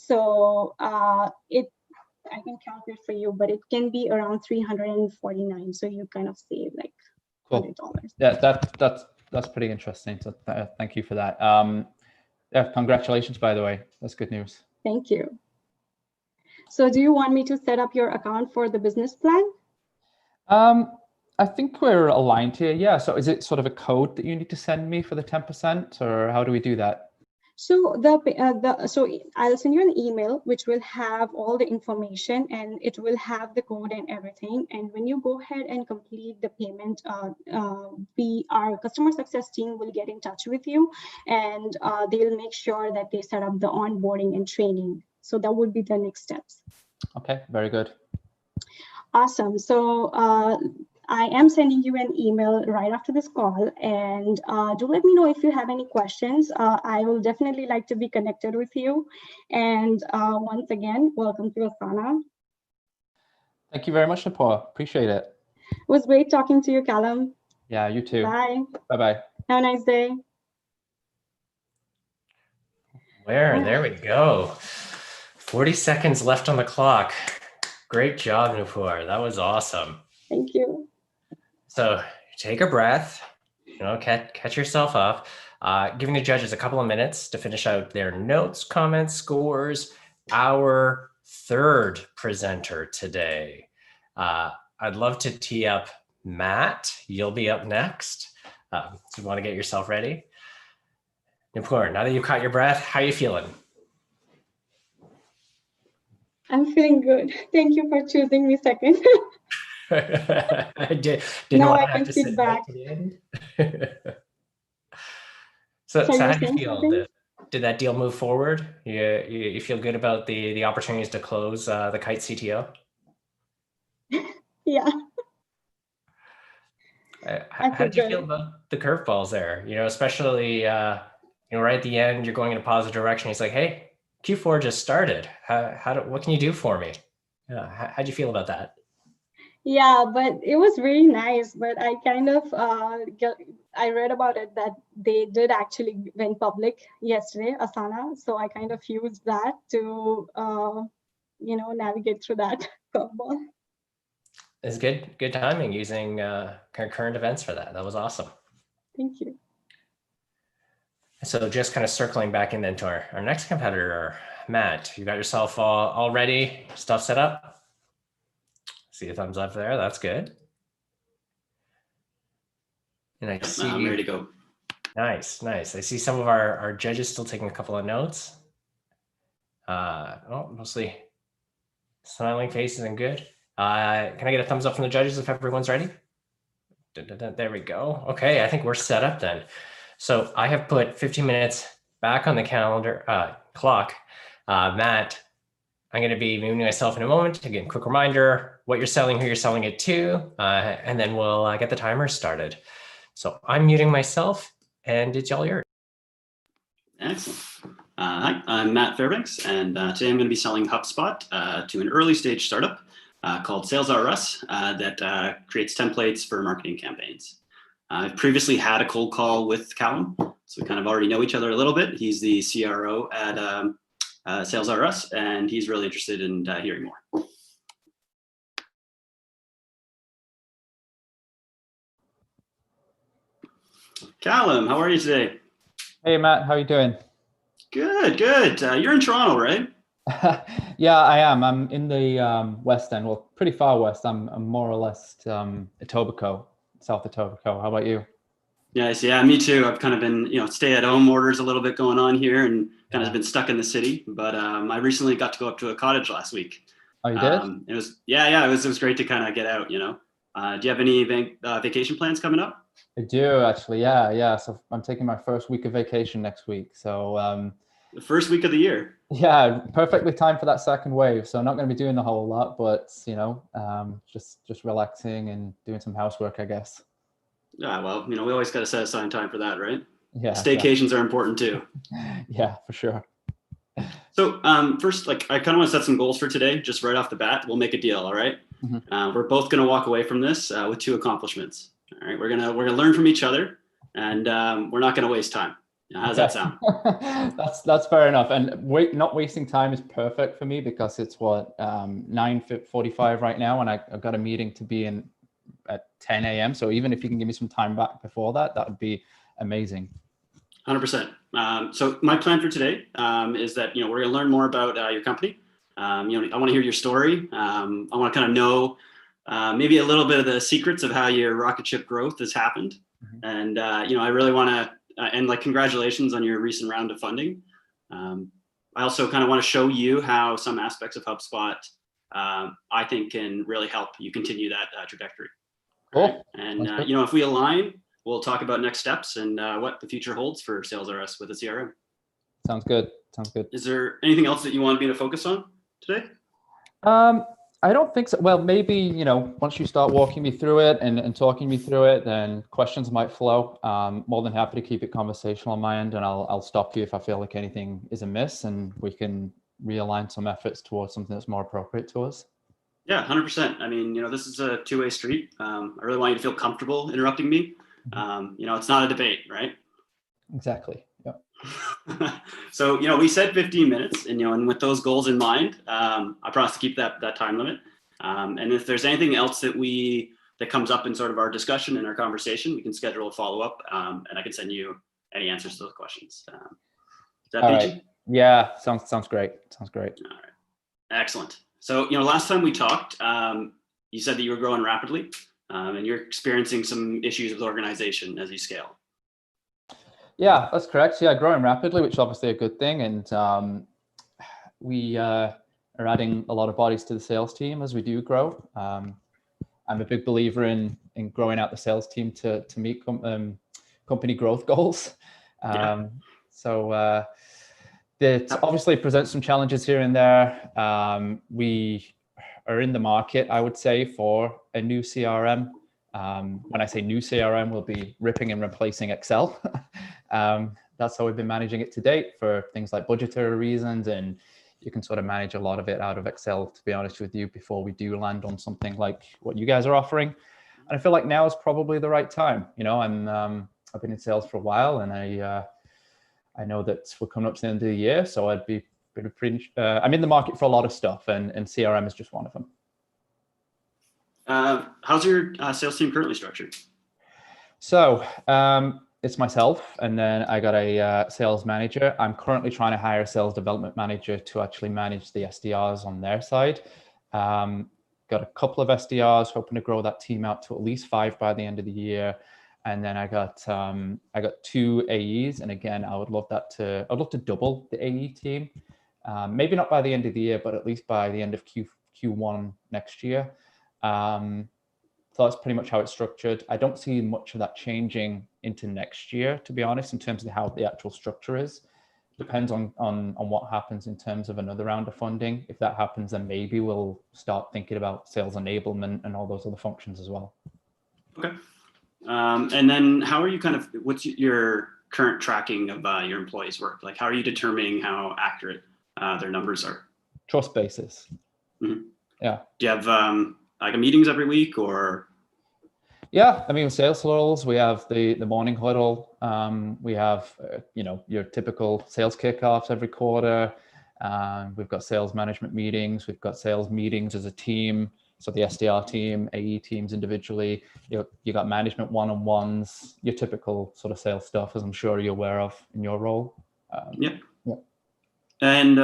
So I can calculate for you, but it can be around $349. So you kind of save like $100. Yeah, that's pretty interesting. So thank you for that. Yeah, congratulations, by the way. That's good news. Thank you. So do you want me to set up your account for the business plan? I think we're aligned here. Yeah. So is it sort of a code that you need to send me for the 10%, or how do we do that? So so I'll send you an email which will have all the information, and it will have the code and everything. And when you go ahead and complete the payment, our customer success team will get in touch with you, and they'll make sure that they set up the onboarding and training. So that would be the next steps. Okay, very good. Awesome. So I am sending you an email right after this call, and do let me know if you have any questions. I will definitely like to be connected with you. And once again, welcome to Asana. Thank you very much, Nupor. Appreciate it. It was great talking to you, Callum. Yeah, you too. Bye. Bye-bye. Have a nice day. There we go. 40 seconds left on the clock. Great job, Nupor. That was awesome. Thank you. So take a breath, catch yourself up, giving the judges a couple of minutes to finish out their notes, comments, scores. Our third presenter today. I'd love to tee up Matt. You'll be up next. So you want to get yourself ready. Nupor, now that you've caught your breath, how are you feeling? I'm feeling good. Thank you for choosing me second. I didn't now want I to have can to sit sit back. to the end. So how do you feel? Did that deal move forward? You feel good about the opportunities to close the Kite CTO? Yeah. How did you feel about the curveballs there? Especially right at the end, you're going in a positive direction. He's like, "Hey, Q4 just started. What can you do for me?" Yeah. How'd you feel about that? Yeah, but it was really nice. But I kind of I read about it that they did actually went public yesterday, Asana. So I kind of used that to navigate through that curveball. It's good timing using current events for that. That was awesome. Thank you. So just kind of circling back in then to our next competitor, Matt, you got yourself all ready, stuff set up? See a thumbs up there. That's good. And I see I'm ready to go. Nice. I see some of our judges still taking a couple of notes. Mostly smiling faces and good. Can I get a thumbs up from the judges if everyone's ready? There we go. Okay, I think we're set up then. So I have put 15 minutes back on the calendar clock. Matt, I'm going to be moving myself in a moment. Again, quick reminder, what you're selling, who you're selling it to, and then we'll get the timer started. So I'm muting myself, and it's all yours. Excellent. Hi, I'm Matt Fairbanks, and today I'm going to be selling HubSpot to an early stage startup called SalesRS that creates templates for marketing campaigns. I've previously had a cold call with Callum, so we kind of already know each other a little bit. He's the CRO at SalesRS, and he's really interested in hearing more. Callum, how are you today? Hey, Matt, how are you doing? Good. You're in Toronto, right? Yeah, I am. I'm in the West End, well, pretty far west. I'm more or less Etobicoke, South Etobicoke. How about you? Yes, yeah, me too. I've kind of been, stay-at-home orders a little bit going on here, and kind of been stuck in the city. But I recently got to go up to a cottage last week. Oh, you did? It was, it was great to kind of get out. Do you have any vacation plans coming up? I do actually. Yeah. So I'm taking my first week of vacation next week. So the first week of the year. Yeah, perfectly timed for that second wave. So I'm not going to be doing a whole lot, but just relaxing and doing some housework, I guess. Yeah, well, we always got to set aside time for that, right? Yeah. Staycations are important too. Yeah, for sure. So first, I kind of want to set some goals for today, just right off the bat. We'll make a deal, all right? Mm-hmm. We're both going to walk away from this with 2 accomplishments. All right, we're gonna learn from each other, and we're not going to waste time. How does that sound? That's fair enough. And not wasting time is perfect for me because it's 9:45 right now, and I've got a meeting to be in at 10 a.m. So even if you can give me some time back before that, that would be amazing. 100%. So my plan for today is that, we're going to learn more about your company. I want to hear your story. I want to kind of know maybe a little bit of the secrets of how your rocket ship growth has happened. Mhm. And, I really want to, and like, congratulations on your recent round of funding. I also kind of want to show you how some aspects of HubSpot, I think, can really help you continue that trajectory. Cool. Right? And, if we align, we'll talk about next steps and what the future holds for SalesRS with a CRM. Sounds good. Sounds good. Is there anything else that you want me to focus on today? I don't think so. Well, maybe, once you start walking me through it and talking me through it, then questions might flow. More than happy to keep it conversational on my end, and I'll stop you if I feel like anything is amiss, and we can realign some efforts towards something that's more appropriate to us. Yeah, 100%. I mean, this is a two-way street. I really want you to feel comfortable interrupting me. It's not a debate, right? Exactly. Yep. So, we said 15 minutes, and with those goals in mind, I promise to keep that time limit. And if there's anything else that comes up in sort of our discussion and our conversation, we can schedule a follow-up, and I can send you any answers to those questions. Is that All peachy? right. Yeah, sounds great. Sounds great. All right. Excellent. So, last time we talked, you said that you were growing rapidly, and you're experiencing some issues with organization as you scale. Yeah, that's correct. Yeah, growing rapidly, which is obviously a good thing. And we are adding a lot of bodies to the sales team as we do grow. I'm a big believer in growing out the sales team to meet company growth goals. So that obviously presents some challenges here and there. We are in the market, I would say, for a new CRM. When I say new CRM, we'll be ripping and replacing Excel. That's how we've been managing it to date for things like budgetary reasons, and you can sort of manage a lot of it out of Excel, to be honest with you, before we do land on something like what you guys are offering. And I feel like now is probably the right time. I've been in sales for a while, and I know that we're coming up to the end of the year, so I'd be pretty. I'm in the market for a lot of stuff, and CRM is just one of them. How's your sales team currently structured? So it's myself, and then I got a sales manager. I'm currently trying to hire a sales development manager to actually manage the SDRs on their side. Got a couple of SDRs, hoping to grow that team out to at least 5 by the end of the year. And then I got 2 AEs, and again, I'd love to double the AE team. Maybe not by the end of the year, but at least by the end of Q1 next year. So that's pretty much how it's structured. I don't see much of that changing into next year, to be honest, in terms of how the actual structure is. Depends on what happens in terms of another round of funding. If that happens, then maybe we'll start thinking about sales enablement and all those other functions as well. Okay. And then how are you what's your current tracking of your employees' work? Like, how are you determining how accurate their numbers are? Trust basis. Mm-hmm. Yeah. Do you have like meetings every week or? Yeah, I mean, with sales huddles, we have the morning huddle. We have, your typical sales kickoffs every quarter. We've got sales management meetings. We've got sales meetings as a team. So the SDR team, AE teams individually. You got management one-on-ones, your typical sort of sales stuff, as I'm sure you're aware of in your role. Yeah. And,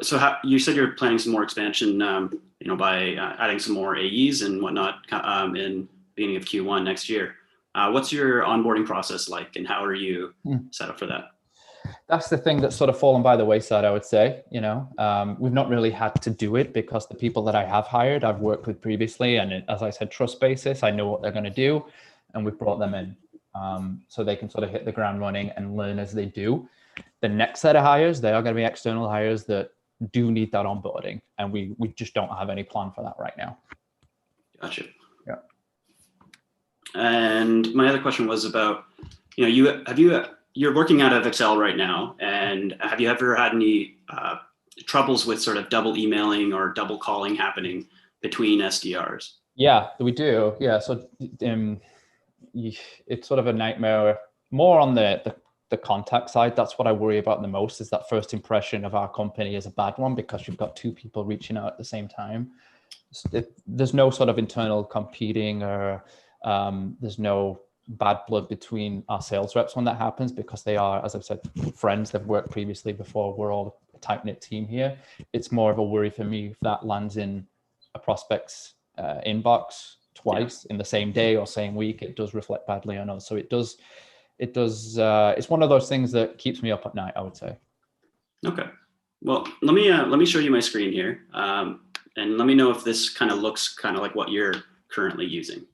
so you said you're planning some more expansion, by adding some more AEs and whatnot in beginning of Q1 next year. What's your onboarding process like, and how are you set up for that? That's the thing that's sort of fallen by the wayside, I would say. We've not really had to do it because the people that I have hired, I've worked with previously. And as I said, trust basis, I know what they're going to do. And we've brought them in so they can sort of hit the ground running and learn as they do. The next set of hires, they are going to be external hires that do need that onboarding. And we just don't have any plan for that right now. Gotcha. Yeah. And my other question was about, you're working out of Excel right now, and have you ever had any troubles with sort of double emailing or double calling happening between SDRs? Yeah, we do. Yeah, so it's sort of a nightmare. More on the contact side, that's what I worry about the most, is that first impression of our company is a bad one because you've got 2 people reaching out at the same time. There's no sort of internal competing or there's no bad blood between our sales reps when that happens, because they are, as I've said, friends. They've worked previously before. We're all a tight-knit team here. It's more of a worry for me if that lands in a prospect's inbox twice in the same day or same week. It does reflect badly on us. So it does. It's one of those things that keeps me up at night, I would say. Okay. Well, let me show you my screen here, and let me know if this kind of looks kind of like what you're currently using.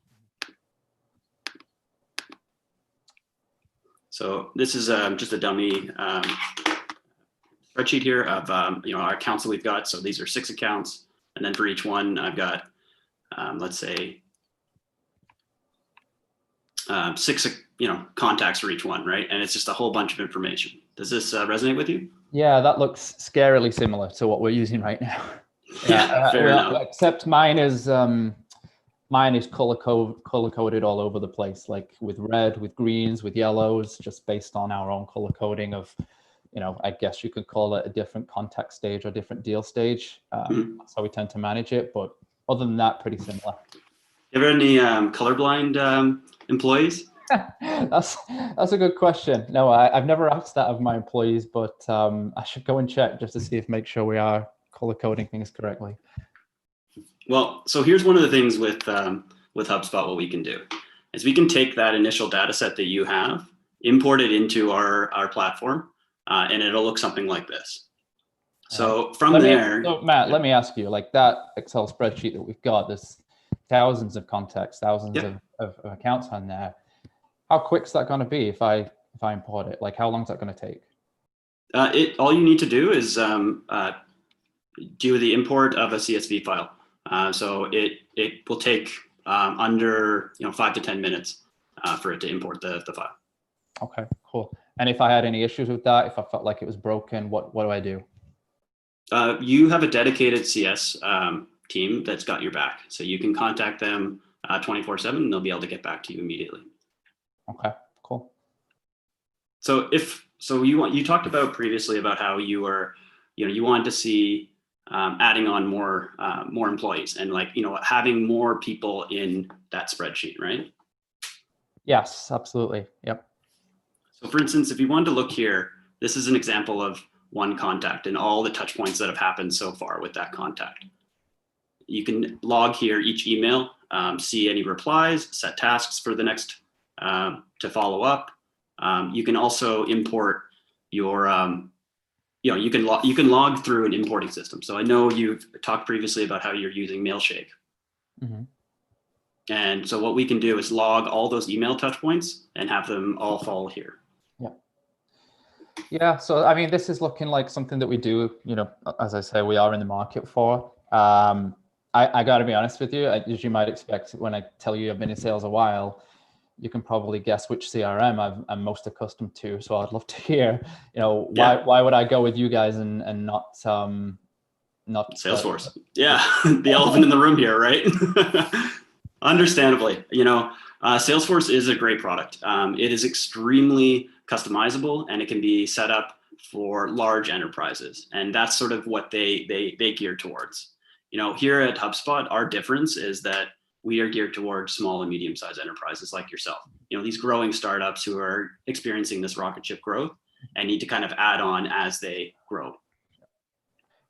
So this is just a dummy spreadsheet here of our accounts that we've got. So these are 6 accounts, and then for each one, I've got let's say 6 contacts for each one, right? And it's just a whole bunch of information. Does this resonate with you? Yeah, that looks scarily similar to what we're using right now. Yeah, fair enough. Except mine is color coded all over the place, like with red, with greens, with yellows, just based on our own color coding of, I guess you could call it a different contact stage or different deal stage. That's how we tend to manage it. But other than that, pretty similar. You ever any colorblind employees? That's a good question. No, I've never asked that of my employees, but I should go and check just to make sure we are color coding things correctly. Well, so here's one of the things with HubSpot. What we can do is we can take that initial data set that you have, import it into our platform, and it'll look something like this. So from there, Matt, let me ask you, like that Excel spreadsheet that we've got, there's thousands of contacts, thousands of accounts on there. How quick is that going to be if I import it? Like, how long is that going to take? All you need to do is do the import of a CSV file. So it will take under 5 to 10 minutes for it to import the file. Okay, cool. And if I had any issues with that, if I felt like it was broken, what do I do? You have a dedicated CS team that's got your back, so you can contact them 24/7, and they'll be able to get back to you immediately. Okay, cool. So you talked about previously about how you were, you wanted to see adding on more employees and having more people in that spreadsheet, right? Yes, absolutely. Yep. So for instance, if you wanted to look here, this is an example of one contact and all the touch points that have happened so far with that contact. You can log here each email, see any replies, set tasks for the next to follow up. You can also import your, you can log through an importing system. So I know you've talked previously about how you're using Mailshake. Mm-hmm. And so what we can do is log all those email touch points and have them all fall here. Yeah, so I mean, this is looking like something that we do, as I say, we are in the market for. I got to be honest with you, as you might expect, when I tell you I've been in sales a while, you can probably guess which CRM I'm most accustomed to. So I'd love to hear, why would I go with you guys and not Salesforce? The elephant in the room here, right? Understandably, Salesforce is a great product. It is extremely customizable, and it can be set up for large enterprises, and that's sort of what they gear towards. Here at HubSpot, our difference is that we are geared towards small and medium-sized enterprises like yourself. These growing startups who are experiencing this rocket ship growth and need to kind of add on as they grow.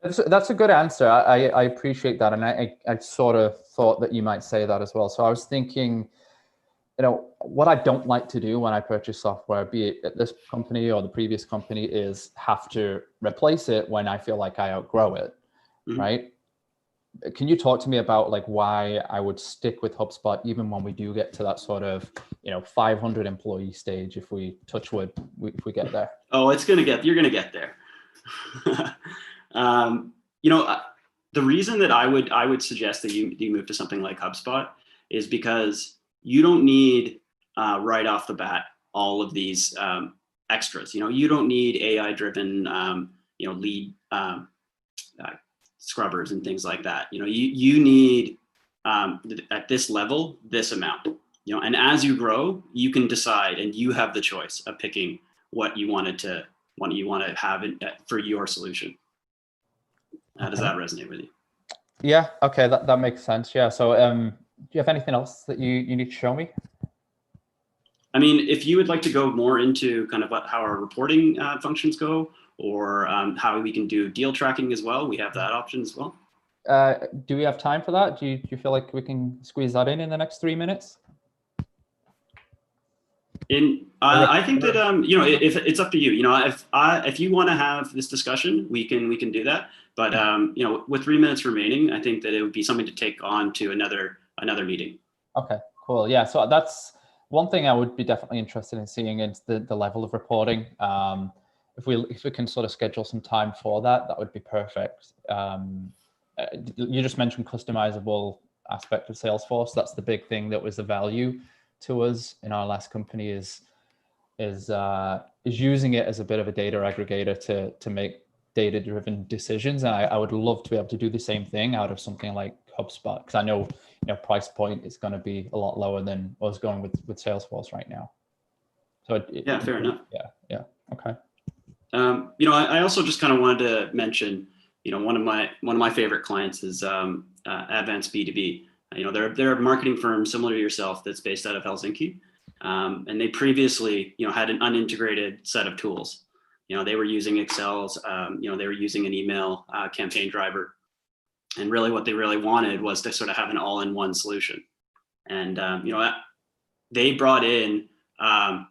That's a good answer. I appreciate that, and I sort of thought that you might say that as well. So I was thinking, what I don't like to do when I purchase software, be it at this company or the previous company, is have to replace it when I feel like I outgrow it, right? Can you talk to me about why I would stick with HubSpot even when we do get to that sort of 500 employee stage, if we touch wood, if we get there? Oh, you're gonna get there. The reason that I would suggest that you move to something like HubSpot is because you don't need right off the bat all of these extras. You don't need AI-driven lead scrubbers and things like that. You need at this level this amount. And as you grow, you can decide, and you have the choice of picking what you want to have for your solution. How does that resonate with you? Yeah. Okay. That makes sense. Yeah. So, do you have anything else that you need to show me? I mean, if you would like to go more into kind of how our reporting functions go, or how we can do deal tracking as well, we have that option as well. Do we have time for that? Do you feel like we can squeeze that in the next 3 minutes? I think that you know, if it's up to you. You know, if you want to have this discussion, we can do that. But you know, with 3 minutes remaining, I think that it would be something to take on to another meeting. Okay, cool. Yeah, so that's one thing I would be definitely interested in seeing is the level of reporting. If we can sort of schedule some time for that, that would be perfect. You just mentioned customizable aspect of Salesforce. That's the big thing that was the value to us in our last company is using it as a bit of a data aggregator to make data-driven decisions. And I would love to be able to do the same thing out of something like HubSpot, because I know, you know, price point is going to be a lot lower than us going with Salesforce right now. So yeah, fair enough. Yeah, okay. You know, I also just kind of wanted to mention, you know, one of my favorite clients is Advanced B2B. You know, they're a marketing firm similar to yourself that's based out of Helsinki, and they previously, you know, had an unintegrated set of tools. You know, they were using Excel's, you know, they were using an email campaign driver, and really what they really wanted was to sort of have an all-in-one solution. And you know, they brought in HubSpot,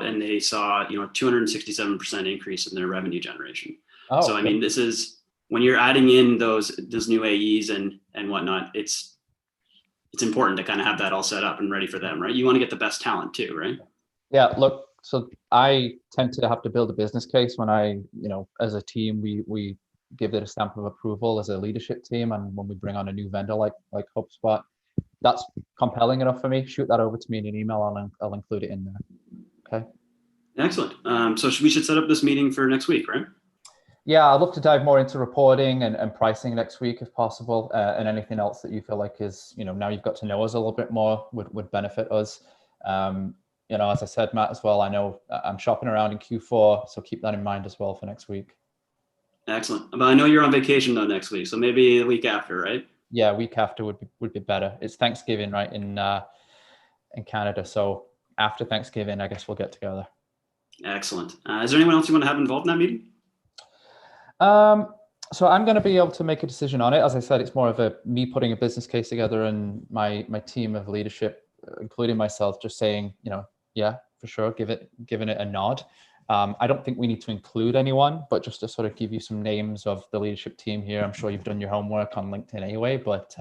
and they saw, you know, 267% increase in their revenue generation. Oh, so I mean, this is when you're adding in those new AEs and whatnot, it's important to kind of have that all set up and ready for them, right? You want to get the best talent too, right? Yeah, look, so I tend to have to build a business case when I, you know, as a team, we give it a stamp of approval as a leadership team, and when we bring on a new vendor like HubSpot, that's compelling enough for me. Shoot that over to me in an email, I'll include it in there. Okay. Excellent. So we should set up this meeting for next week, right? Yeah, I'd love to dive more into reporting and pricing next week if possible, and anything else that you feel like is, you know, now you've got to know us a little bit more would benefit us. You know, as I said, Matt, as well, I know I'm shopping around in Q4, so keep that in mind as well for next week. Excellent. But I know you're on vacation though next week, so maybe the week after, right? Yeah, week after would be better. It's Thanksgiving, right, in Canada, so after Thanksgiving, I guess we'll get together. Excellent. Is there anyone else you want to have involved in that meeting? So I'm going to be able to make a decision on it. As I said, it's more of me putting a business case together, and my team of leadership, including myself, just saying, you know, yeah, for sure, giving it a nod. I don't think we need to include anyone, but just to sort of give you some names of the leadership team here. I'm sure you've done your homework on LinkedIn anyway, but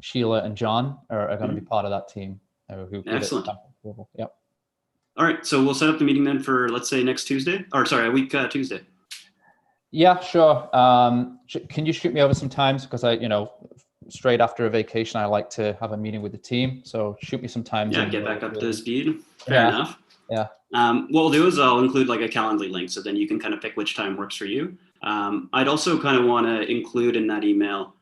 Sheila and John are going to be part of that team. Excellent. Yep. All right, so we'll set up the meeting then for, let's say, next Tuesday, or sorry, a week Tuesday. Yeah, sure. Can you shoot me over some times? Because you know, straight after a vacation, I like to have a meeting with the team. So shoot me some times. Yeah, get back up to speed. Fair enough. Yeah. What we'll do is I'll include like a Calendly link, so then you can kind of pick which time works for you. I'd also kind of want to include in that email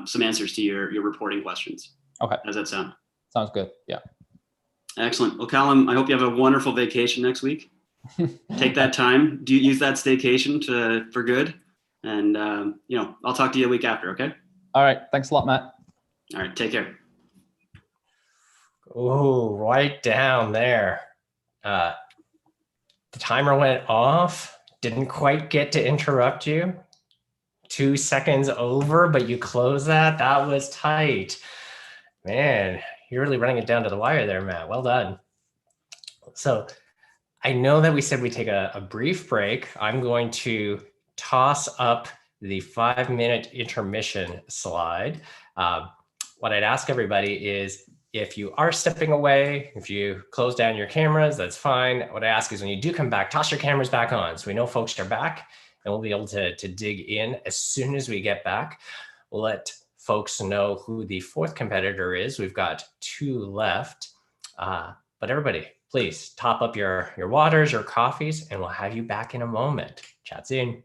some answers to your reporting questions. Okay. How does that sound? Sounds good. Yeah. Excellent. Well, Callum, I hope you have a wonderful vacation next week. Take that time. Do use that staycation for good, and you know, I'll talk to you a week after. Okay. All right. Thanks a lot, Matt. All right. Take care. Oh, right down there. The timer went off. Didn't quite get to interrupt you. 2 seconds over, but you closed that. That was tight. Man, you're really running it down to the wire there, Matt. Well done. So I know that we said we take a brief break. I'm going to toss up the 5-minute intermission slide. What I'd ask everybody is, if you are stepping away, if you close down your cameras, that's fine. What I ask is when you do come back, toss your cameras back on so we know folks are back, and we'll be able to dig in as soon as we get back. We'll let folks know who the 4th competitor is. We've got 2 left, but everybody, please top up your waters, your coffees, and we'll have you back in a moment. Chat soon.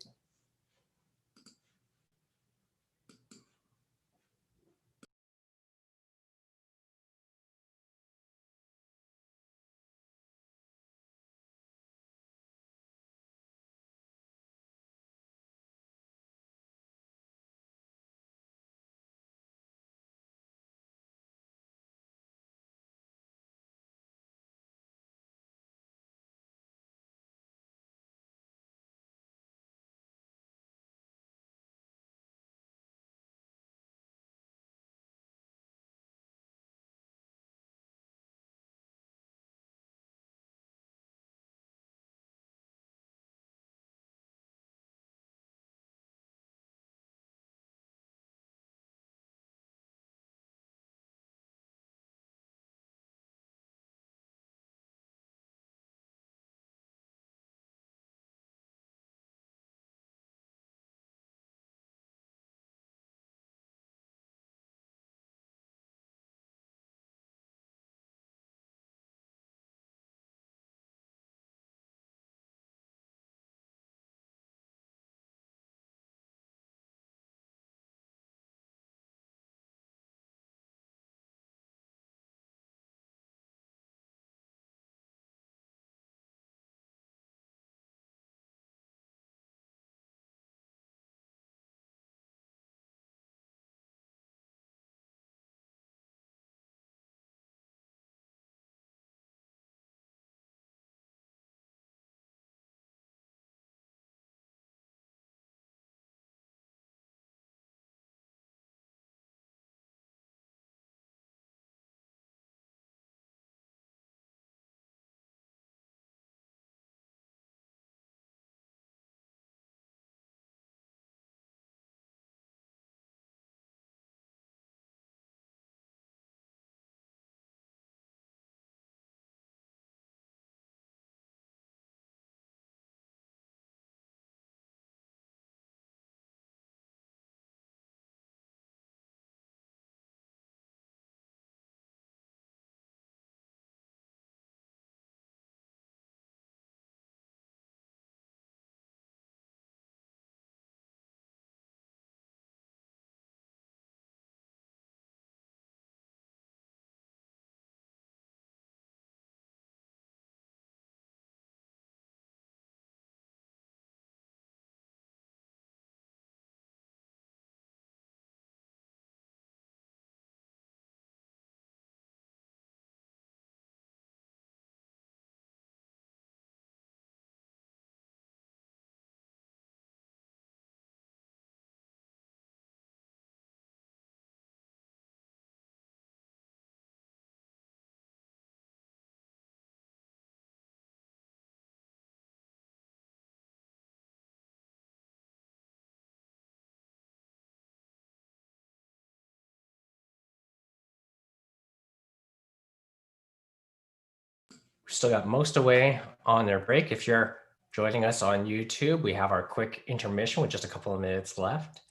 still got most away on their break. If you're joining us on YouTube, we have our quick intermission with just a couple of minutes left.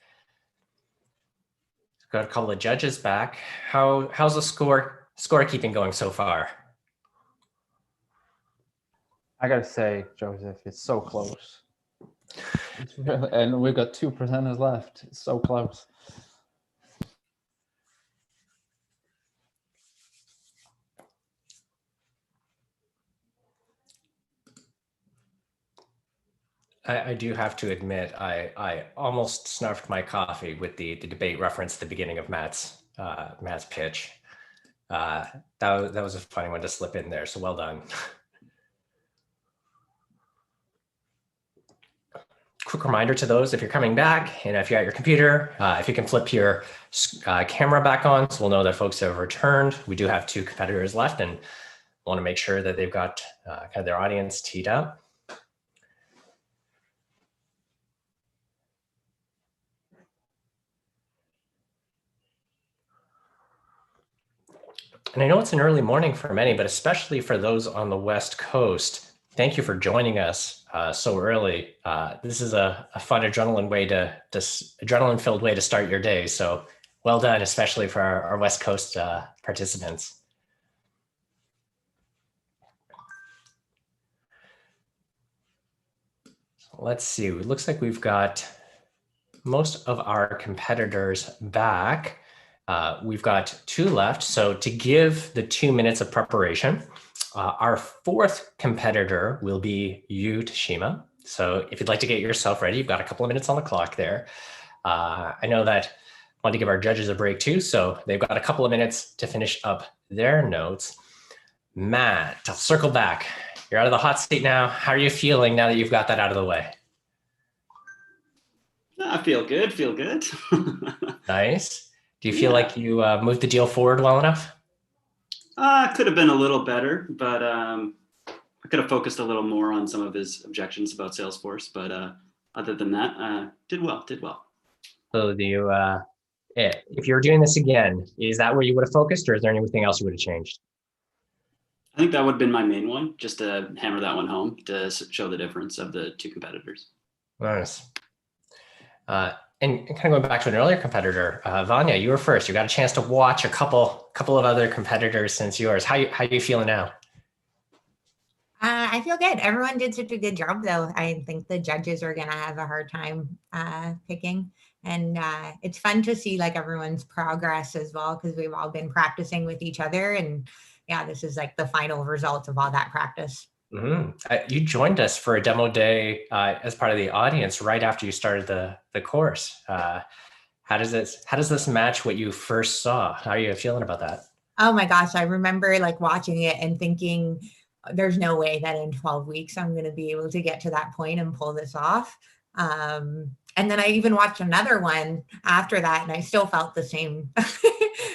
Got a couple of judges back. How's the scorekeeping going so far? I gotta say, Joseph, it's so close. It's really, and we've got 2 presenters left. It's so close. I do have to admit, I almost snarfed my coffee with the debate reference at the beginning of Matt's pitch. That was a funny one to slip in there, so well done. Quick reminder to those, if you're coming back and if you're at your computer, if you can flip your camera back on, so we'll know that folks have returned. We do have 2 competitors left and want to make sure that they've got kind of their audience teed up. And I know it's an early morning for many, but especially for those on the West Coast, thank you for joining us so early. This is a fun adrenaline-filled way to start your day. So well done, especially for our West Coast participants. Let's see, it looks like we've got most of our competitors back. We've got 2 left. So to give the 2 minutes of preparation, our 4th competitor will be you, Tashima. So if you'd like to get yourself ready, you've got a couple of minutes on the clock there. I know that I want to give our judges a break too. So they've got a couple of minutes to finish up their notes. Matt, I'll circle back. You're out of the hot seat now. How are you feeling now that you've got that out of the way? I feel good, feel good. Nice. Do you feel like you moved the deal forward well enough? Could have been a little better, but I could have focused a little more on some of his objections about Salesforce. But other than that, did well. So do you, if you were doing this again, is that where you would have focused, or is there anything else you would have changed? I think that would have been my main one, just to hammer that one home to show the difference of the 2 competitors. Nice. And kind of going back to an earlier competitor, Vanya, you were first. You got a chance to watch a couple of other competitors since yours. How you feeling now? I feel good. Everyone did such a good job, though. I think the judges are going to have a hard time picking. And it's fun to see like everyone's progress as well, because we've all been practicing with each other. And yeah, this is like the final result of all that practice. Mm-hmm. You joined us for a demo day as part of the audience right after you started the course. How does this match what you first saw? How are you feeling about that? Oh my gosh, I remember like watching it and thinking, there's no way that in 12 weeks I'm going to be able to get to that point and pull this off. And then I even watched another one after that, and I still felt the same.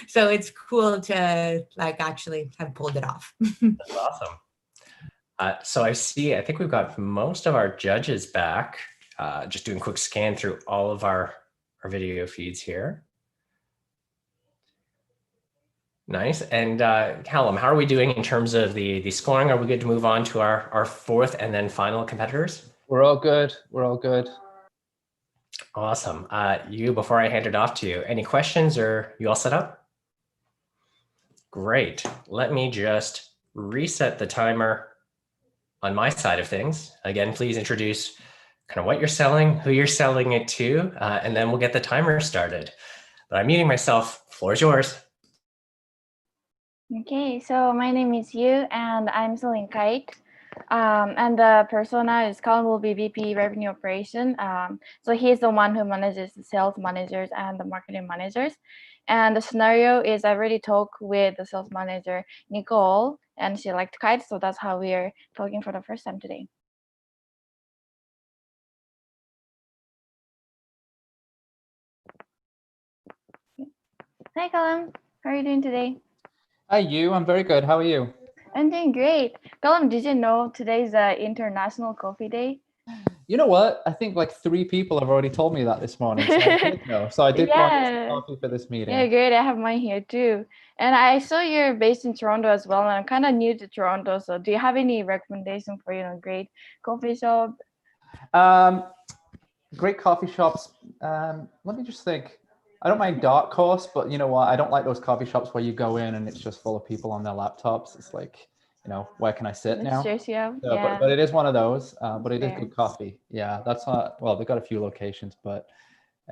So it's cool to like actually have pulled it off. That's awesome. So I think we've got most of our judges back. Just doing a quick scan through all of our video feeds here. Nice. And Callum, how are we doing in terms of the scoring? Are we good to move on to our 4th and then final competitors? We're all good. We're all good. Awesome. Before I hand it off to you, any questions or you all set up? Great. Let me just reset the timer on my side of things. Again, please introduce kind of what you're selling, who you're selling it to, and then we'll get the timer started. But I'm muting myself. Floor is yours. Okay, so my name is Yu, and I'm selling Kite. And the persona is Colin will be VP Revenue Operation. So he's the one who manages the sales managers and the marketing managers. And the scenario is I already talked with the sales manager, Nicole, and she liked Kite. So that's how we are talking for the first time today. Hi, Colin. How are you doing today? Hi, Yu. I'm very good. How are you? I'm doing great. Colin, did you know today's International Coffee Day? You know what? I think like 3 people have already told me that this morning. So I did know. So I did want some coffee for this meeting. Yeah, great. I have mine here too. And I saw you're based in Toronto as well. And I'm kind of new to Toronto. So do you have any recommendation for, great coffee shop? Great coffee shops. Let me just think. I don't mind dark horse, but you know what? I don't like those coffee shops where you go in and it's just full of people on their laptops. It's like, where can I sit now? Stress you out. So, Yeah. but it is one of those. But it is Fair. good coffee. Yeah, that's not. Well, they've got a few locations, but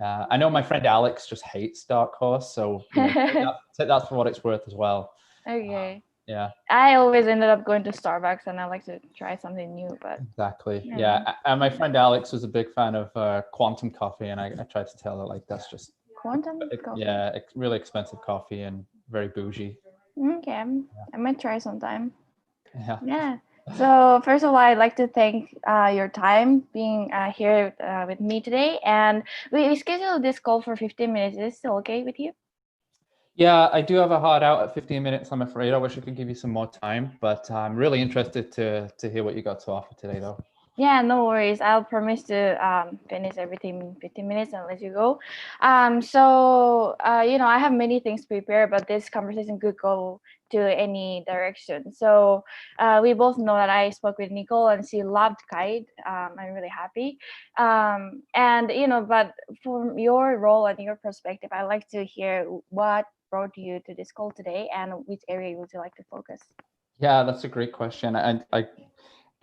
I know my friend Alex just hates dark horse. So take that for what it's worth as well. Okay. Yeah. I always ended up going to Starbucks, and I like to try something new. But exactly. Yeah. And my friend Alex was a big fan of quantum coffee, and I tried to tell her like that's just quantum coffee. Yeah, it's really expensive coffee and very bougie. Okay, I might try sometime. Yeah. So first of all, I'd like to thank your time being here with me today, and we scheduled this call for 15 minutes. Is it still okay with you? Yeah, I do have a hard out at 15 minutes, I'm afraid. I wish I could give you some more time, but I'm really interested to hear what you got to offer today, though. Yeah, no worries. I'll promise to finish everything in 15 minutes and let you go. So, I have many things prepared, but this conversation could go to any direction. So we both know that I spoke with Nicole and she loved Kite. I'm really happy. But from your role and your perspective, I'd like to hear what brought you to this call today and which area would you like to focus? Yeah, that's a great question. And I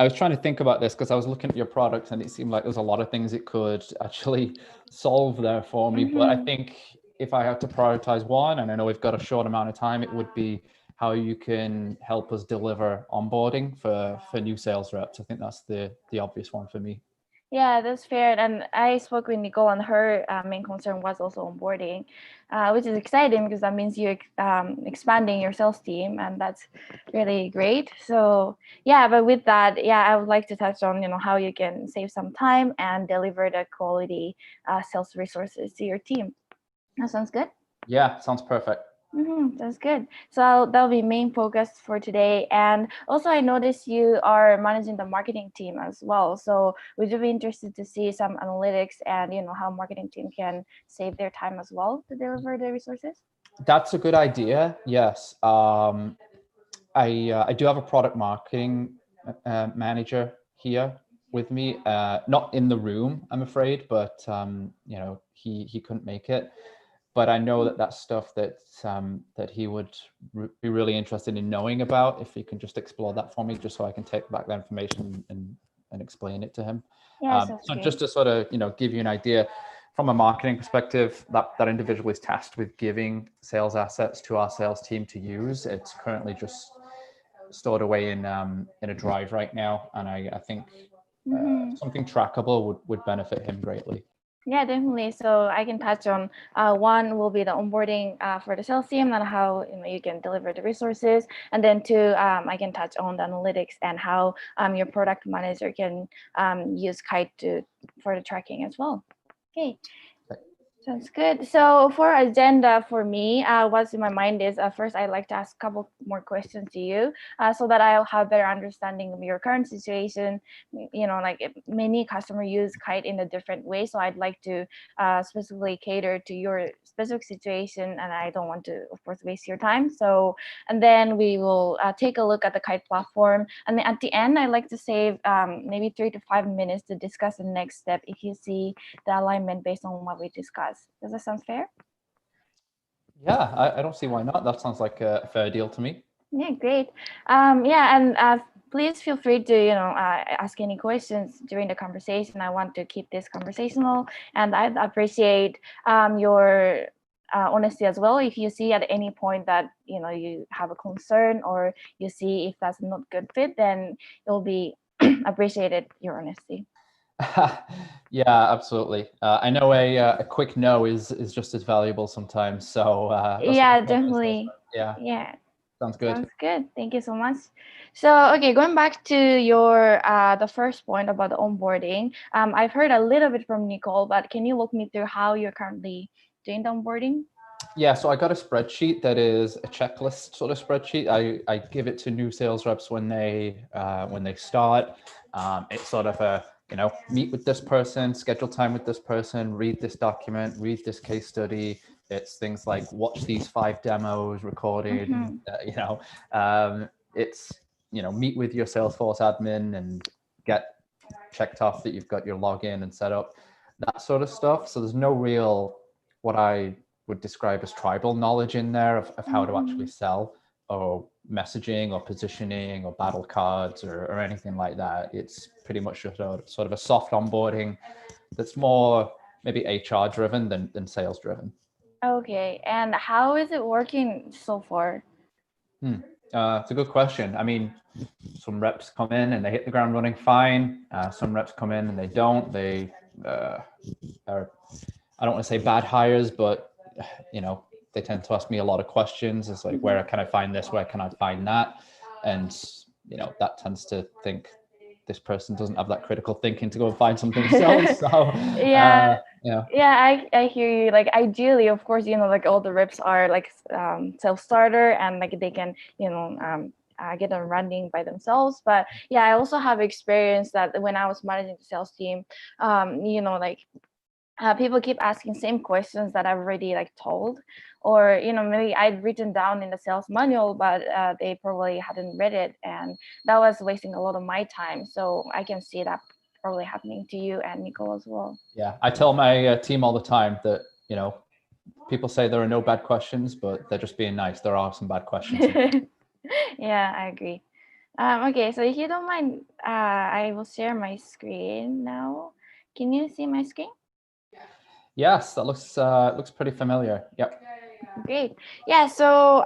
was trying to think about this because I was looking at your products and it seemed like there's a lot of things it could actually solve there for me. But I think if I have to prioritize one, and I know we've got a short amount of time, it would be how you can help us deliver onboarding for new sales reps. I think that's the obvious one for me. Yeah, that's fair. And I spoke with Nicole, and her main concern was also onboarding, which is exciting because that means you're expanding your sales team, and that's really great. So yeah, but with that, I would like to touch on how you can save some time and deliver the quality sales resources to your team. That sounds good. Yeah, sounds perfect. That's good. So that'll be main focus for today. And also I noticed you are managing the marketing team as well. So would you be interested to see some analytics and how marketing team can save their time as well to deliver the resources? That's a good idea. Yes. I do have a product marketing manager here with me, not in the room, I'm afraid, but he couldn't make it. But I know that that's stuff that he would be really interested in knowing about. If he can just explore that for me, just so I can take back that information and explain it to him. So just to sort of give you an idea, from a marketing perspective, that individual is tasked with giving sales assets to our sales team to use. It's currently just stored away in a drive right now, and I think something trackable would benefit him greatly. Yeah, definitely. So I can touch on one will be the onboarding for the sales team and how you can deliver the resources, and then two, I can touch on the analytics and how your product manager can use Kite for the tracking as well. Okay. Sounds good. So for agenda for me, what's in my mind is first I'd like to ask a couple more questions to you so that I'll have better understanding of your current situation. Like many customers use Kite in a different way. So I'd like to specifically cater to your specific situation, and I don't want to, of course, waste your time. So, and then we will take a look at the Kite platform. And then at the end, I'd like to save maybe 3 to 5 minutes to discuss the next step if you see the alignment based on what we discussed. Does that sound fair? Yeah, I don't see why not. That sounds like a fair deal to me. Yeah, great. And please feel free to ask any questions during the conversation. I want to keep this conversational, and I'd appreciate your honesty as well. If you see at any point that you have a concern or you see if that's not good fit, then it will be appreciated your honesty. Yeah, absolutely. I know a quick no is just as valuable sometimes. So yeah, definitely. Yeah. Sounds good. Sounds good. Thank you so much. So, okay, going back to your the first point about the onboarding. I've heard a little bit from Nicole, but can you walk me through how you're currently doing the onboarding? Yeah, so I got a spreadsheet that is a checklist sort of spreadsheet. I give it to new sales reps when they start. It's sort of meet with this person, schedule time with this person, read this document, read this case study. It's things like watch these 5 demos recorded. It's meet with your Salesforce admin and get checked off that you've got your login and set up, that sort of stuff. So there's no real what I would describe as tribal knowledge in there of how to actually sell, or messaging, or positioning, or battle cards, or anything like that. It's pretty much just sort of a soft onboarding that's more maybe HR driven than sales driven. Okay, and how is it working so far? It's a good question. I mean, some reps come in and they hit the ground running fine. Some reps come in and they don't. They are, I don't want to say bad hires, but they tend to ask me a lot of questions. It's like, where can I find this? Where can I find that? And that tends to think this person doesn't have that critical thinking to go and find something else. So yeah, I hear you. Like, ideally, of course, like all the reps are like self-starter, and like they can get them running by themselves. But yeah, I also have experience that when I was managing the sales team, people keep asking same questions that I've already like told, or maybe I'd written down in the sales manual, but they probably hadn't read it, and that was wasting a lot of my time. So I can see that probably happening to you and Nicole as well. Yeah, I tell my team all the time that people say there are no bad questions, but they're just being nice. There are some bad questions. Yeah, I agree. Okay, so if you don't mind, I will share my screen now. Can you see my screen? Yes, that looks pretty familiar. Yep. Great. Yeah. So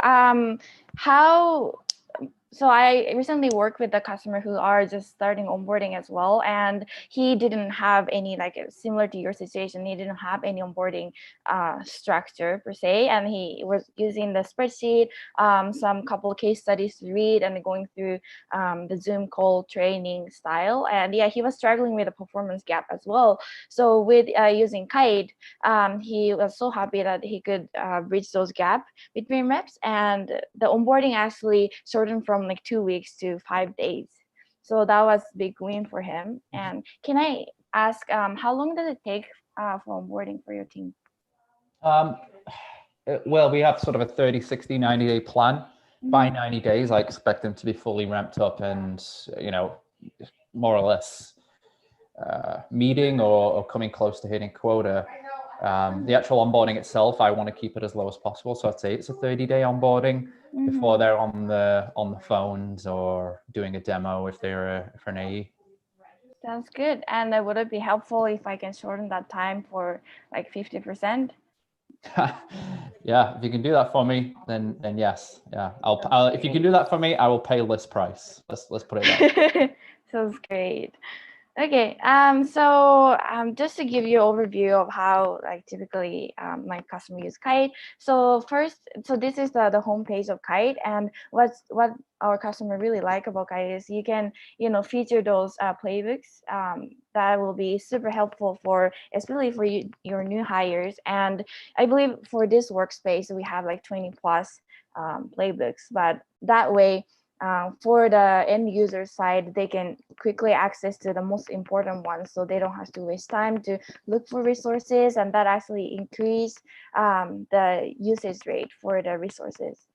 so I recently worked with a customer who are just starting onboarding as well, and he didn't have any, like, similar to your situation, he didn't have any onboarding structure per se, and he was using the spreadsheet, some couple case studies to read, and going through the Zoom call training style. And yeah, he was struggling with a performance gap as well. So with using Kite, he was so happy that he could bridge those gaps between reps, and the onboarding actually shortened from like 2 weeks to 5 days. So that was a big win for him. And can I ask, how long does it take for onboarding for your team? Well, we have sort of a 30, 60, 90-day plan. By 90 days, I expect them to be fully ramped up and, more or less meeting or coming close to hitting quota. The actual onboarding itself, I want to keep it as low as possible. So I'd say it's a 30-day onboarding before they're on the phones or doing a demo if they're an AE. Sounds good. And would it be helpful if I can shorten that time for like 50%? Yeah, if you can do that for me, then yes. Yeah, I'll if you can do that for me, I will pay list price. Let's put it that way. Sounds great. Okay, so just to give you an overview of how like typically my customer use Kite. So first, this is the homepage of Kite, and what our customer really like about Kite is you can feature those playbooks that will be super helpful for, especially for your new hires. And I believe for this workspace we have like 20 plus playbooks, but that way, for the end user side, they can quickly access to the most important ones, so they don't have to waste time to look for resources, and that actually increase the usage rate for the resources.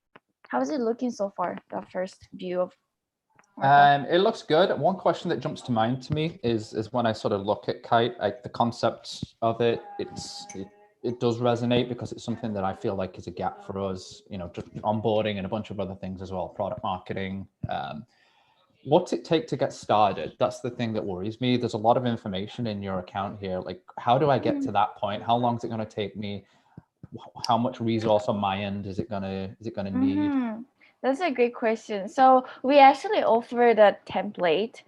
How is it looking so far, the first view of? It looks good. One question that jumps to mind to me is when I sort of look at Kite, like the concept of it, it does resonate because it's something that I feel like is a gap for us, just onboarding and a bunch of other things as well, product marketing. What's it take to get started? That's the thing that worries me. There's a lot of information in your account here. Like, how do I get to that point? How long is it going to take me? How much resource on my end is it gonna need? That's a great question. So we actually offer the template.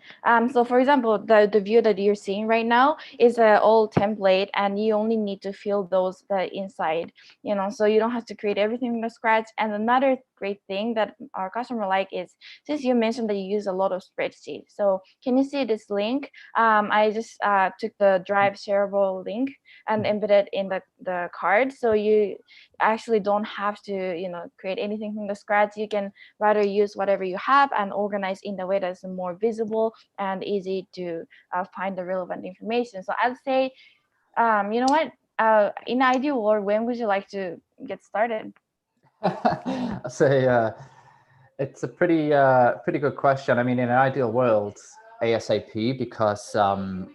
So for example, the view that you're seeing right now is an old template, and you only need to fill those inside, so you don't have to create everything from scratch. And another great thing that our customer like is, since you mentioned that you use a lot of spreadsheets. So can you see this link? I just took the Drive shareable link and embedded in the card. So you actually don't have to, create anything from the scratch. You can rather use whatever you have and organize in the way that's more visible and easy to find the relevant information. So I'd say, you know what? In ideal world, when would you like to get started? I say it's a pretty good question. I mean, in an ideal world, ASAP, because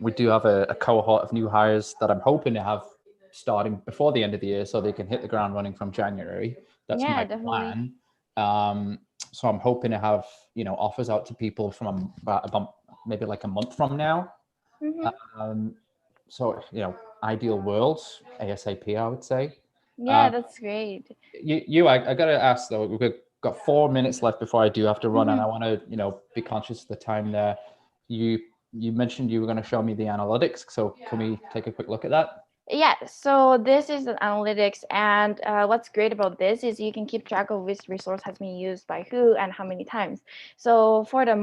we do have a cohort of new hires that I'm hoping to have starting before the end of the year, so they can hit the ground running from January. That's my plan. So I'm hoping to have offers out to people from about maybe like a month from now. So ideal world, ASAP, I would say. Yeah, that's great. I gotta ask though, we've got 4 minutes left before I do have to run, and I want to be conscious of the time there. You mentioned you were going to show me the analytics, so can we take a quick look at that? Yeah, so this is an analytics, and what's great about this is you can keep track of which resource has been used by who and how many times. So for the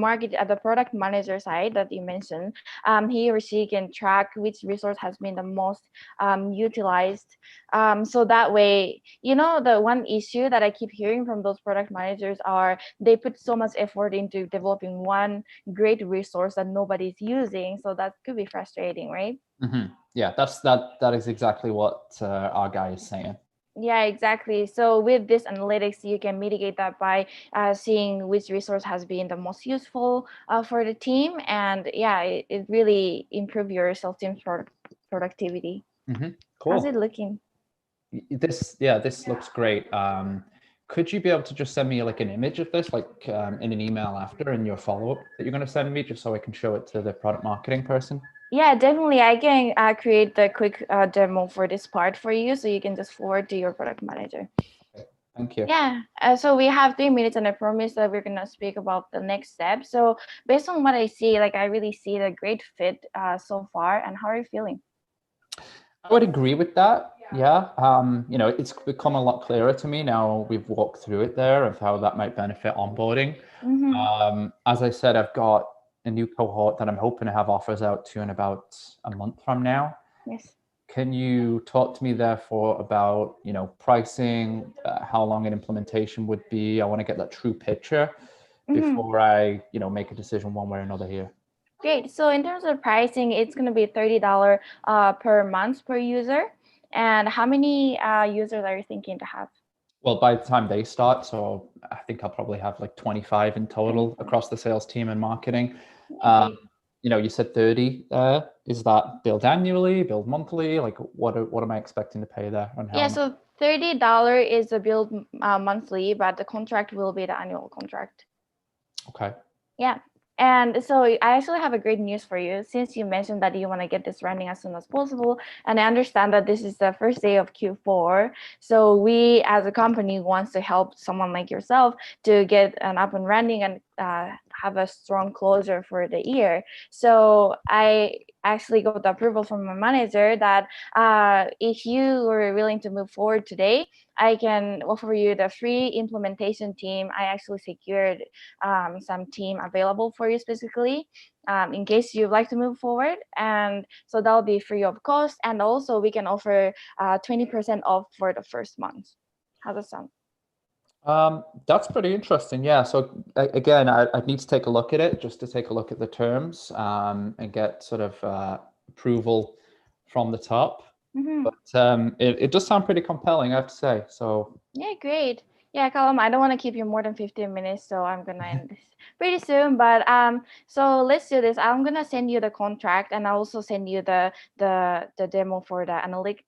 the product manager side that you mentioned, he or she can track which resource has been the most utilized. So that way, the one issue that I keep hearing from those product managers are they put so much effort into developing one great resource that nobody's using. So that could be frustrating, right? Yeah, that is exactly what our guy is saying. Yeah, exactly. So with this analytics, you can mitigate that by seeing which resource has been the most useful for the team, and yeah, it really improve your sales team's productivity. Cool. How's it looking? This looks great. Could you be able to just send me like an image of this, like in an email after, in your follow-up that you're going to send me, just so I can show it to the product marketing person? Yeah, definitely. I can create the quick demo for this part for you, so you can just forward to your product manager. Okay. Thank you. Yeah, so we have 3 minutes, and I promise that we're gonna speak about the next step. So based on what I see, I really see the great fit so far. And how are you feeling? I would agree with that. Yeah, it's become a lot clearer to me now. We've walked through it there of how that might benefit onboarding. As I said, I've got a new cohort that I'm hoping to have offers out to in about a month from now. Yes. Can you talk to me therefore about, pricing, how long an implementation would be? I want to get that true picture before I, make a decision one way or another here. Great. So in terms of pricing, it's going to be $30 per month per user. And how many users are you thinking to have? Well, by the time they start, so I think I'll probably have like 25 in total across the sales team and marketing. You said 30 there. Is that billed annually, billed monthly? Like what am I expecting to pay there? So $30 is a billed monthly, but the contract will be the annual contract. Okay. Yeah. And so I actually have a great news for you, since you mentioned that you want to get this running as soon as possible. And I understand that this is the first day of Q4. So we as a company wants to help someone like yourself to get an up and running and have a strong closure for the year. So I actually got the approval from my manager that if you were willing to move forward today, I can offer you the free implementation team. I actually secured some team available for you specifically in case you'd like to move forward. And so that'll be free of cost. And also we can offer 20% off for the first month. How's that sound? That's pretty interesting. Yeah. So again, I'd need to take a look at it, just to take a look at the terms and get sort of approval from the top. But it does sound pretty compelling, I have to say. So yeah, great. Yeah, Callum, I don't want to keep you more than 15 minutes, so I'm gonna end this pretty soon. But so let's do this. I'm gonna send you the contract, and I'll also send you the demo for the analytic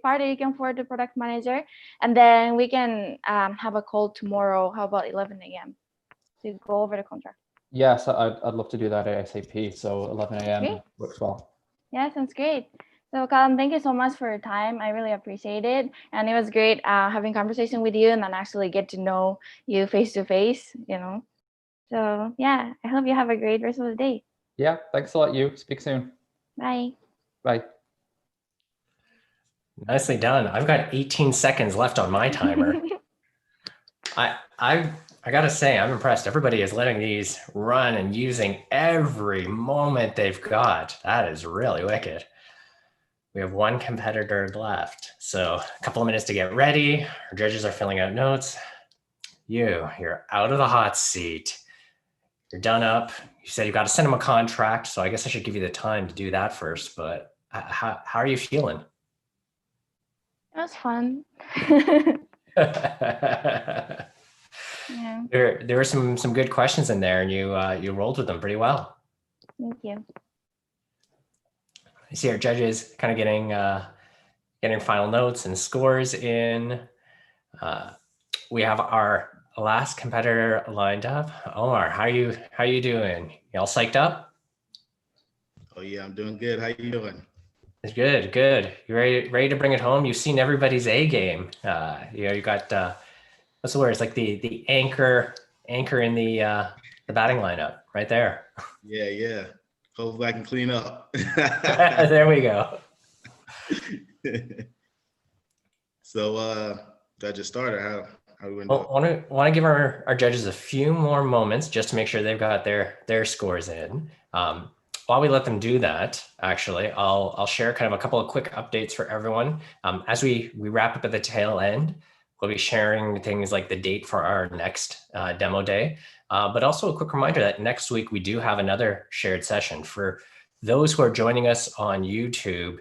part that you can forward to product manager, and then we can have a call tomorrow. How about 11 a.m. to go over the contract? Yes, I'd love to do that ASAP. So 11 a.m. works well. Yeah, sounds great. So Callum, thank you so much for your time. I really appreciate it. And it was great having conversation with you and then actually get to know you face to face, So yeah, I hope you have a great rest of the day. Yeah, thanks a lot, you. Speak soon. Bye. Bye. Nicely done. I've got 18 seconds left on my timer. I gotta say, I'm impressed. Everybody is letting these run and using every moment they've got. That is really wicked. We have one competitor left. So a couple of minutes to get ready. Our judges are filling out notes. You're out of the hot seat. You're done up. You said you got to send them a contract. So I guess I should give you the time to do that first. But how are you feeling? It was fun. Yeah. There were some good questions in there, and you rolled with them pretty well. Thank you. I see our judges kind of getting final notes and scores in. We have our last competitor lined up. Omar, how you doing? You all psyched up? Oh yeah, I'm doing good. How you doing? It's good. You ready to bring it home? You've seen everybody's A game. You got what's the word? It's like the anchor in the batting lineup right there. Yeah. Hopefully I can clean up. There we go. So did I just start, or how we going to do it? Want to give our judges a few more moments just to make sure they've got their scores in. While we let them do that, actually, I'll share kind of a couple of quick updates for everyone. As we wrap up at the tail end, we'll be sharing things like the date for our next demo day, but also a quick reminder that next week we do have another shared session. For those who are joining us on YouTube,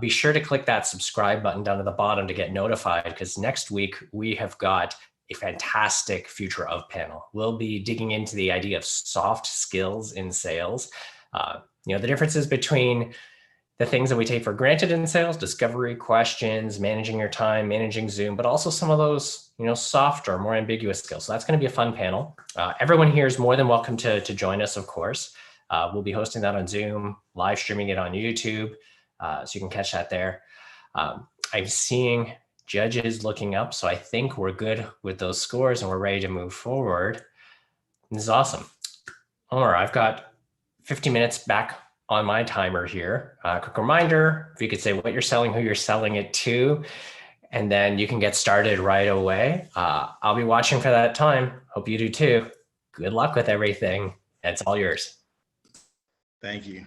be sure to click that subscribe button down at the bottom to get notified, because next week we have got a fantastic Future of panel. We'll be digging into the idea of soft skills in sales. The differences between the things that we take for granted in sales, discovery questions, managing your time, managing Zoom, but also some of those, softer, more ambiguous skills. So that's going to be a fun panel. Everyone here is more than welcome to join us, of course. We'll be hosting that on Zoom, live streaming it on YouTube, so you can catch that there. I'm seeing judges looking up, so I think we're good with those scores and we're ready to move forward. This is awesome. Omar, I've got 50 minutes back on my timer here. Quick reminder, if you could say what you're selling, who you're selling it to, and then you can get started right away. I'll be watching for that time. Hope you do too. Good luck with everything. It's all yours. Thank you.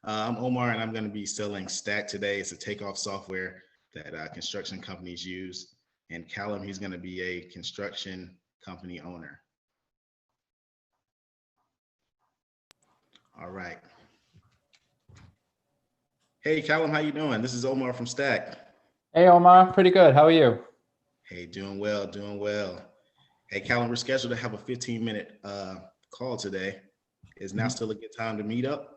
I'm Omar, and I'm going to be selling Stack today. It's a takeoff software that construction companies use. And Callum, he's going to be a construction company owner. All right. Hey, Callum, how you doing? This is Omar from Stack. Hey, Omar, pretty good. How are you? Hey, doing well. Hey, Callum, we're scheduled to have a 15-minute call today. Is now still a good time to meet up?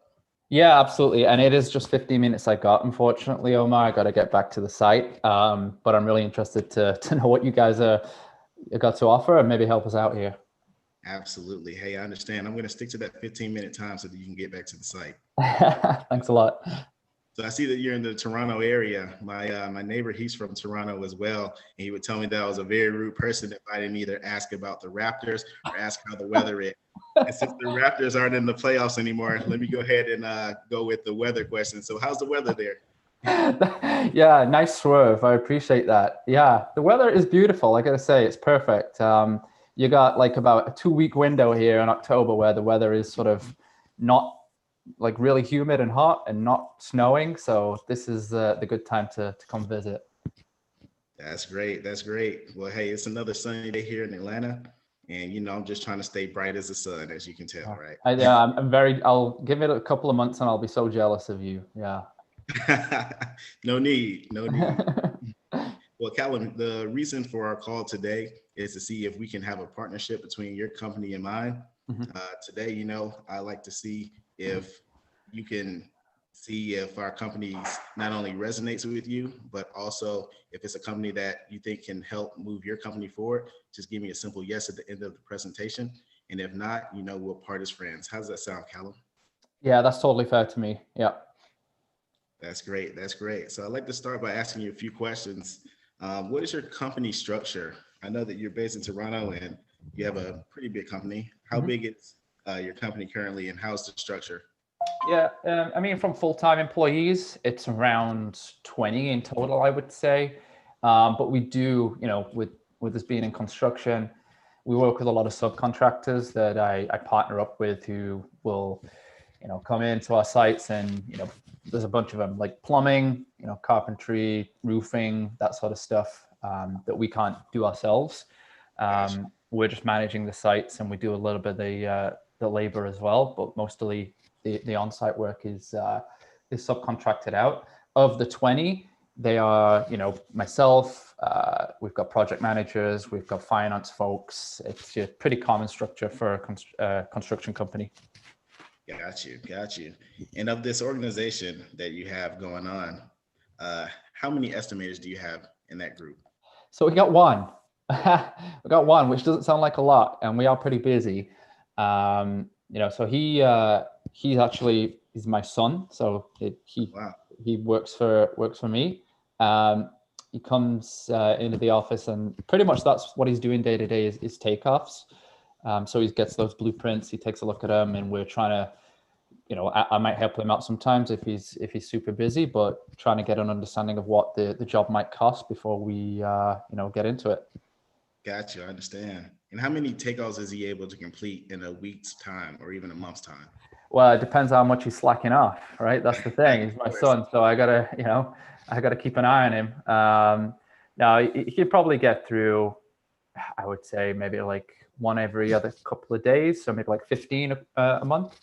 Yeah, absolutely. And it is just 15 minutes I got, unfortunately, Omar. I got to get back to the site. But I'm really interested to know what you guys got to offer and maybe help us out here. Absolutely. Hey, I understand. I'm going to stick to that 15-minute time so that you can get back to the site. Thanks a lot. So I see that you're in the Toronto area. My neighbor, he's from Toronto as well. And he would tell me that I was a very rude person if I didn't either ask about the Raptors or ask how the weather is. And since the Raptors aren't in the playoffs anymore, let me go ahead and go with the weather question. So how's the weather there? Yeah, nice swerve. I appreciate that. Yeah, the weather is beautiful. I gotta say, it's perfect. You got like about a 2-week window here in October where the weather is sort of not like really humid and hot and not snowing. So this is the good time to come visit. That's great. Well, hey, it's another sunny day here in Atlanta. And, I'm just trying to stay bright as the sun, as you can tell, right? I'll give it a couple of months and I'll be so jealous of you. Yeah. No need. Well, Callum, the reason for our call today is to see if we can have a partnership between your company and mine. Today, I like to see if you can see if our company not only resonates with you, but also if it's a company that you think can help move your company forward. Just give me a simple yes at the end of the presentation. And if not, we'll part as friends. How does that sound, Callum? Yeah, that's totally fair to me. Yeah. That's great. So I'd like to start by asking you a few questions. What is your company structure? I know that you're based in Toronto and you have a pretty big company. How big is your company currently, and how's the structure? Yeah, from full-time employees, it's around 20 in total, I would say. But we do, with this being in construction, we work with a lot of subcontractors that I partner up with who will, come into our sites, and, there's a bunch of them, like plumbing, carpentry, roofing, that sort of stuff, that we can't do ourselves. We're just managing the sites, and we do a little bit of the labor as well, but mostly the on-site work is subcontracted out. Of the 20, they are, myself, we've got project managers, we've got finance folks. It's a pretty common structure for a construction company. Got you. And of this organization that you have going on, how many estimators do you have in that group? So we got one. We got one, which doesn't sound like a lot, and we are pretty busy. So he's my son. So he works for me. He comes into the office, and pretty much that's what he's doing day to day is takeoffs. So he gets those blueprints, he takes a look at them, and we're trying to, I might help him out sometimes if he's super busy, but trying to get an understanding of what the job might cost before we get into it. Gotcha, I understand. And how many takeoffs is he able to complete in a week's time or even a month's time? Well, it depends how much he's slacking off, right? That's the thing. He's my son, so I gotta keep an eye on him. Now he'd probably get through, I would say, maybe like one every other couple of days, so maybe like 15 a month.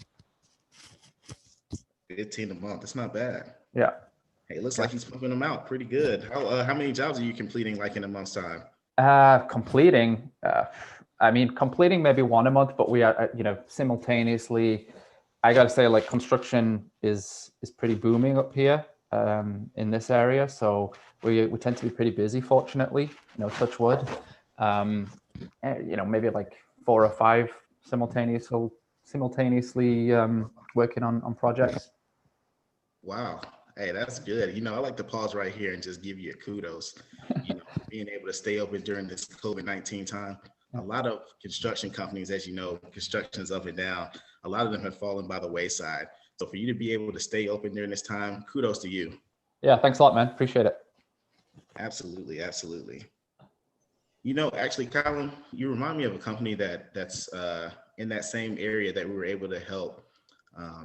15 a month. That's not bad. Yeah. Hey, it looks like he's pumping them out pretty good. How many jobs are you completing like in a month's time? Completing maybe one a month, but we are, simultaneously, I gotta say, like, construction is pretty booming up here in this area. So we tend to be pretty busy, fortunately, touch wood. Maybe like 4 or 5 simultaneously working on projects. Wow. Hey, that's good. I like to pause right here and just give you a kudos. Being able to stay open during this COVID-19 time. A lot of construction companies, as you know, construction is up and down. A lot of them have fallen by the wayside. So for you to be able to stay open during this time, kudos to you. Yeah, thanks a lot, man. Appreciate it. Absolutely. Actually, Colin, you remind me of a company that's in that same area that we were able to help.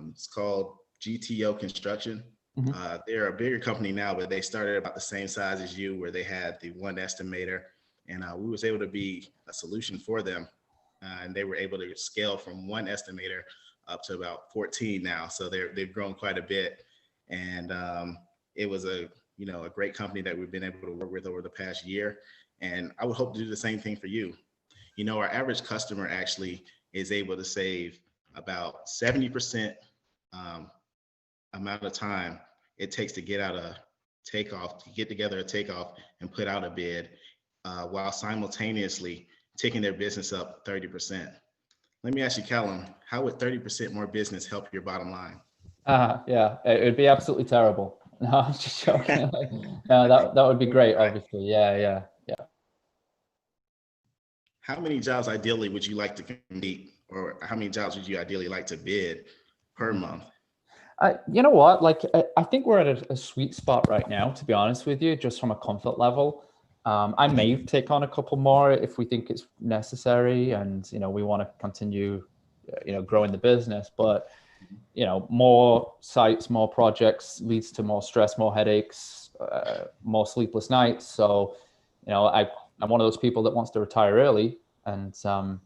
It's called GTO Construction. Mm-hmm. They're a bigger company now, but they started about the same size as you, where they had the one estimator, and we was able to be a solution for them. And they were able to scale from one estimator up to about 14 now. So they've grown quite a bit. And it was a great company that we've been able to work with over the past year. And I would hope to do the same thing for you. Our average customer actually is able to save about 70% amount of time it takes to get together a takeoff and put out a bid, while simultaneously taking their business up 30%. Let me ask you, Callum, how would 30% more business help your bottom line? Yeah, it would be absolutely terrible. No, I'm just joking. No, that would be great, obviously. Yeah. How many jobs ideally would you like to complete, or how many jobs would you ideally like to bid per month? You know what? Like, I think we're at a sweet spot right now, to be honest with you, just from a comfort level. I may take on a couple more if we think it's necessary, and we want to continue, growing the business. But more sites, more projects leads to more stress, more headaches, more sleepless nights. So, I'm one of those people that wants to retire early, and I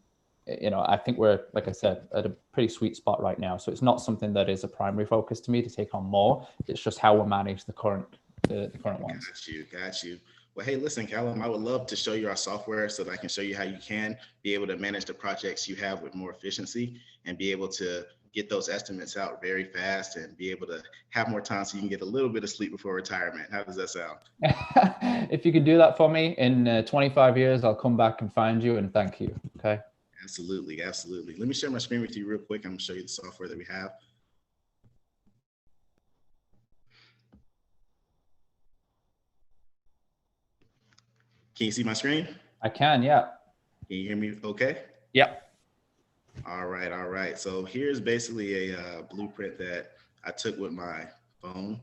think we're, like I said, at a pretty sweet spot right now. So it's not something that is a primary focus to me to take on more. It's just how we manage the current ones. Got you. Well, hey, listen, Callum, I would love to show you our software so that I can show you how you can be able to manage the projects you have with more efficiency and be able to get those estimates out very fast and be able to have more time so you can get a little bit of sleep before retirement. How does that sound? If you could do that for me in 25 years, I'll come back and find you and thank you. Okay. Absolutely. Let me share my screen with you real quick. I'm going to show you the software that we have. Can you see my screen? I can, yeah. Can you hear me okay? Yeah. All right. So here's basically a blueprint that I took with my phone,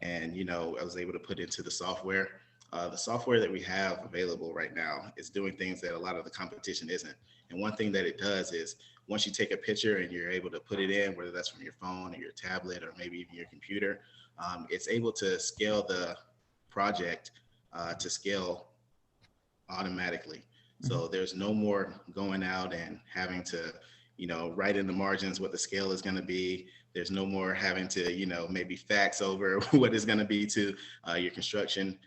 and I was able to put into the software. The software that we have available right now is doing things that a lot of the competition isn't. And one thing that it does is once you take a picture and you're able to put it in, whether that's from your phone or your tablet or maybe even your computer, it's able to scale the project to scale automatically. So there's no more going out and having to, write in the margins what the scale is going to be. There's no more having to, maybe fax over what it's going to be to your construction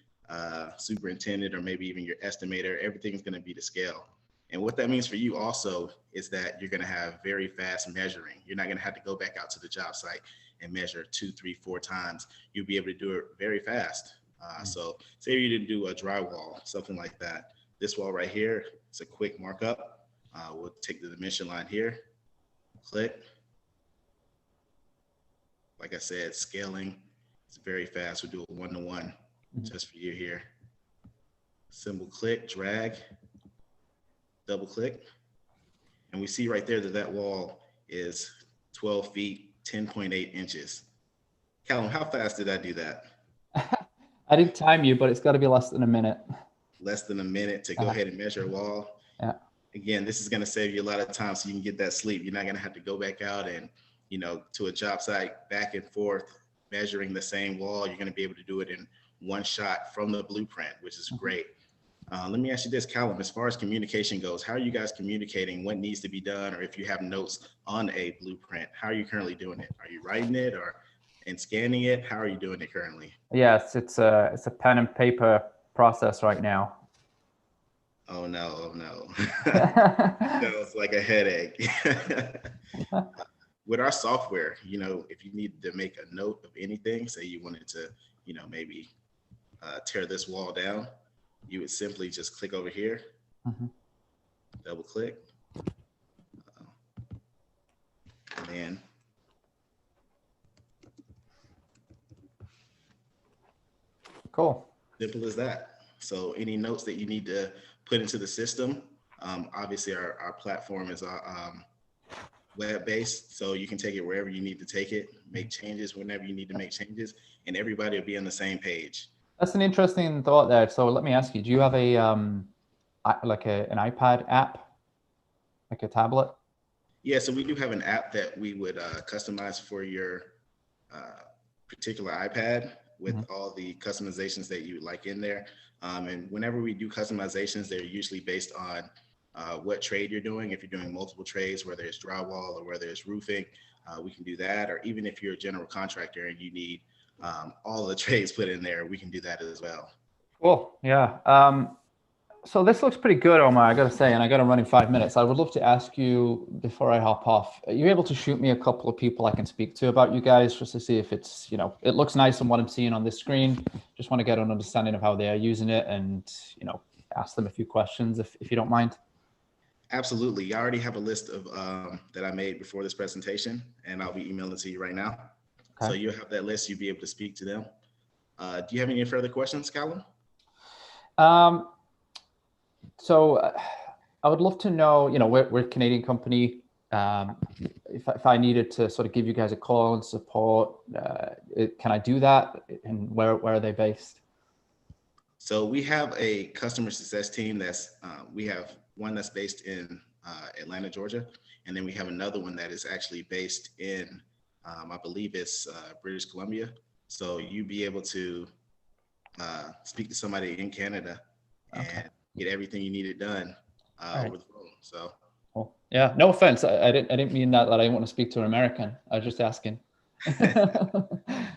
superintendent or maybe even your estimator. Everything's going to be to scale. And what that means for you also is that you're going to have very fast measuring. You're not going to have to go back out to the job site and measure 2, 3, 4 times. You'll be able to do it very fast. So say you didn't do a drywall, something like that. This wall right here, it's a quick markup. We'll take the dimension line here, click. Like I said, scaling, it's very fast. We'll do a 1-to-1 just for you here. Symbol click, drag, double click. And we see right there that that wall is 12 feet, 10.8 inches. Callum, how fast did I do that? I didn't time you, but it's got to be less than a minute. Less than a minute to go ahead and measure a wall. Yeah. Again, this is going to save you a lot of time so you can get that sleep. You're not going to have to go back out and, to a job site back and forth, measuring the same wall. You're going to be able to do it in one shot from the blueprint, which is great. Let me ask you this, Callum, as far as communication goes, how are you guys communicating what needs to be done? Or if you have notes on a blueprint, how are you currently doing it? Are you writing it and scanning it? How are you doing it currently? Yes, it's a pen and paper process right now. Oh no. Sounds like a headache. With our software, if you need to make a note of anything, say you wanted to, maybe tear this wall down, you would simply just click over here, double click, and then cool. Simple as that. So any notes that you need to put into the system, obviously our platform is web-based, so you can take it wherever you need to take it, make changes whenever you need to make changes, and everybody will be on the same page. That's an interesting thought there. So let me ask you, do you have an iPad app, like a tablet? Yeah, so we do have an app that we would customize for your particular iPad with all the customizations that you would like in there. And whenever we do customizations, they're usually based on what trade you're doing. If you're doing multiple trades, whether it's drywall or whether it's roofing, we can do that. Or even if you're a general contractor and you need all the trades put in there, we can do that as well. Cool. Yeah. So this looks pretty good, Omar, I got to say, and I got to run in 5 minutes. I would love to ask you before I hop off, are you able to shoot me a couple of people I can speak to about you guys just to see if it's, it looks nice on what I'm seeing on this screen. Just want to get an understanding of how they are using it and, ask them a few questions if you don't mind. Absolutely. I already have a list of that I made before this presentation, and I'll be emailing it to you right now. Okay. So you'll have that list. You'll be able to speak to them. Do you have any further questions, Callum? So I would love to know, we're a Canadian company. If I needed to sort of give you guys a call and support, can I do that? And where are they based? So we have a customer success team we have one that's based in Atlanta, Georgia. And then we have another one that is actually based in, I believe it's British Columbia. So you'd be able to speak to somebody in Canada and get everything you needed done over the phone. So, cool. Yeah, no offense. I didn't mean that I didn't want to speak to an American. I was just asking.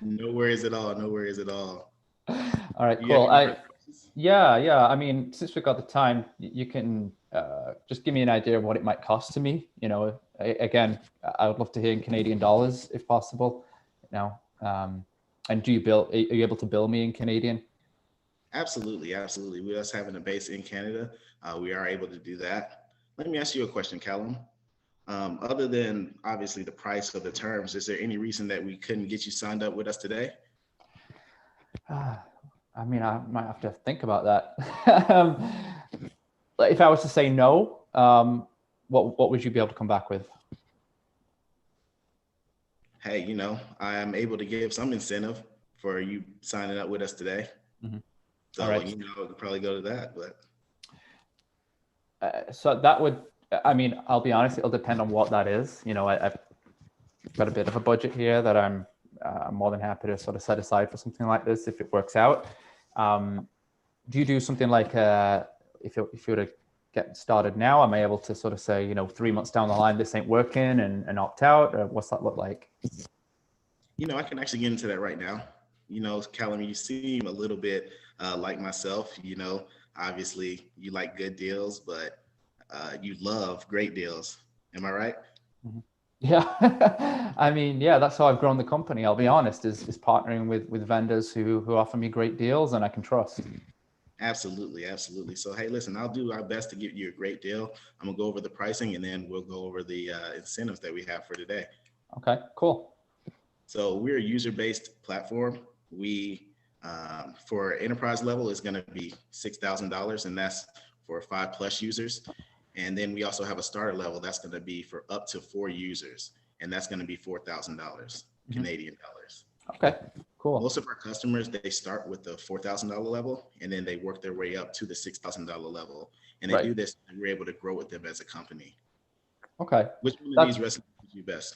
No worries at all. No worries at all. All right, cool. Yeah. I mean, since we got the time, you can just give me an idea of what it might cost to me. Again, I would love to hear in Canadian dollars if possible. And are you able to bill me in Canadian? Absolutely. With us having a base in Canada, we are able to do that. Let me ask you a question, Callum. Other than obviously the price of the terms, is there any reason that we couldn't get you signed up with us today? I mean, I might have to think about that. If I was to say no, what would you be able to come back with? Hey, I am able to give some incentive for you signing up with us today. So, right. you know, we could probably go to that, but. So that would, I mean, I'll be honest, it'll depend on what that is. You know, I've got a bit of a budget here that I'm more than happy to sort of set aside for something like this if it works out. Do you do something like, if you were to get started now, am I able to sort of say, you know, 3 months down the line, this ain't working and opt out? Or what's that look like? You know, I can actually get into that right now. You know, Callum, you seem a little bit like myself. You know, obviously you like good deals, but you love great deals. Am I right? Mm-hmm. Yeah, I mean, yeah, that's how I've grown the company. I'll be honest, is partnering with vendors who offer me great deals and I can trust. Absolutely, absolutely. So, hey, listen, I'll do our best to give you a great deal. I'm gonna go over the pricing and then we'll go over the incentives that we have for today. Okay, cool. So we're a user-based platform. We, for enterprise level, is gonna be $6,000, and that's for 5+ users. And then we also have a starter level that's gonna be for up to 4 users, and that's gonna be $4,000 Canadian dollars. Okay, cool. Most of our customers, they start with the $4,000 level, and then they work their way up to the $6,000 level. And they do this, and we're able to grow with them as a company. Okay. Which one of these resonates with you best?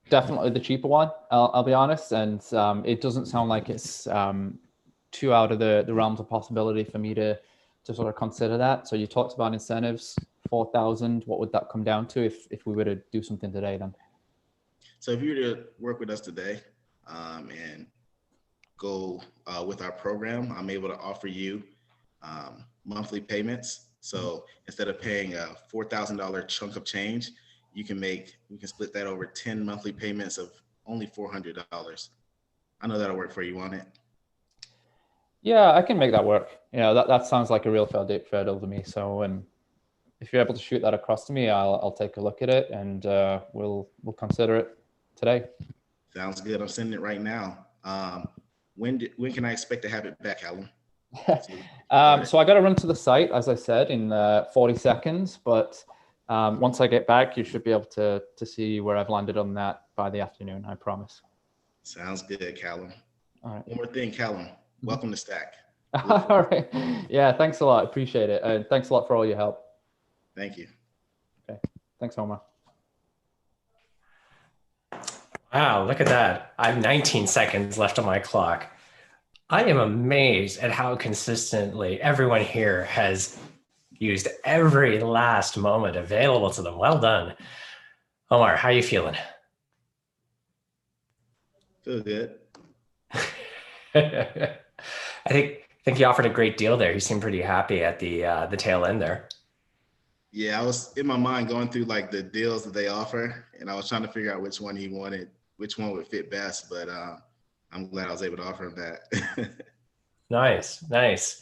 Definitely the cheaper one, I'll be honest. And it doesn't sound like it's too out of the realms of possibility for me to sort of consider that. So you talked about incentives, 4,000. What would that come down to if we were to do something today then? So if you were to work with us today and go with our program, I'm able to offer you monthly payments. So instead of paying a $4,000 chunk of change, we can split that over 10 monthly payments of only $400. I know that'll work for you, won't it? Yeah, I can make that work. Yeah, that sounds like a real fair deal to me. So if you're able to shoot that across to me, I'll take a look at it and we'll consider it today. Sounds good. I'm sending it right now. When can I expect to have it back, Alan? So I got to run to the site, as I said, in 40 seconds. But once I get back, you should be able to see where I've landed on that by the afternoon, I promise. Sounds good, Callum. All right. One more thing, Callum. Welcome to Stack. All right. Yeah, thanks a lot. Appreciate it. And thanks a lot for all your help. Thank you. Okay. Thanks, Omar. Wow, look at that. I have 19 seconds left on my clock. I am amazed at how consistently everyone here has used every last moment available to them. Well done. Omar, how are you feeling? Feel good. I think you offered a great deal there. You seemed pretty happy at the tail end there. Yeah, I was in my mind going through like the deals that they offer, and I was trying to figure out which one he wanted, which one would fit best. But I'm glad I was able to offer him that. Nice.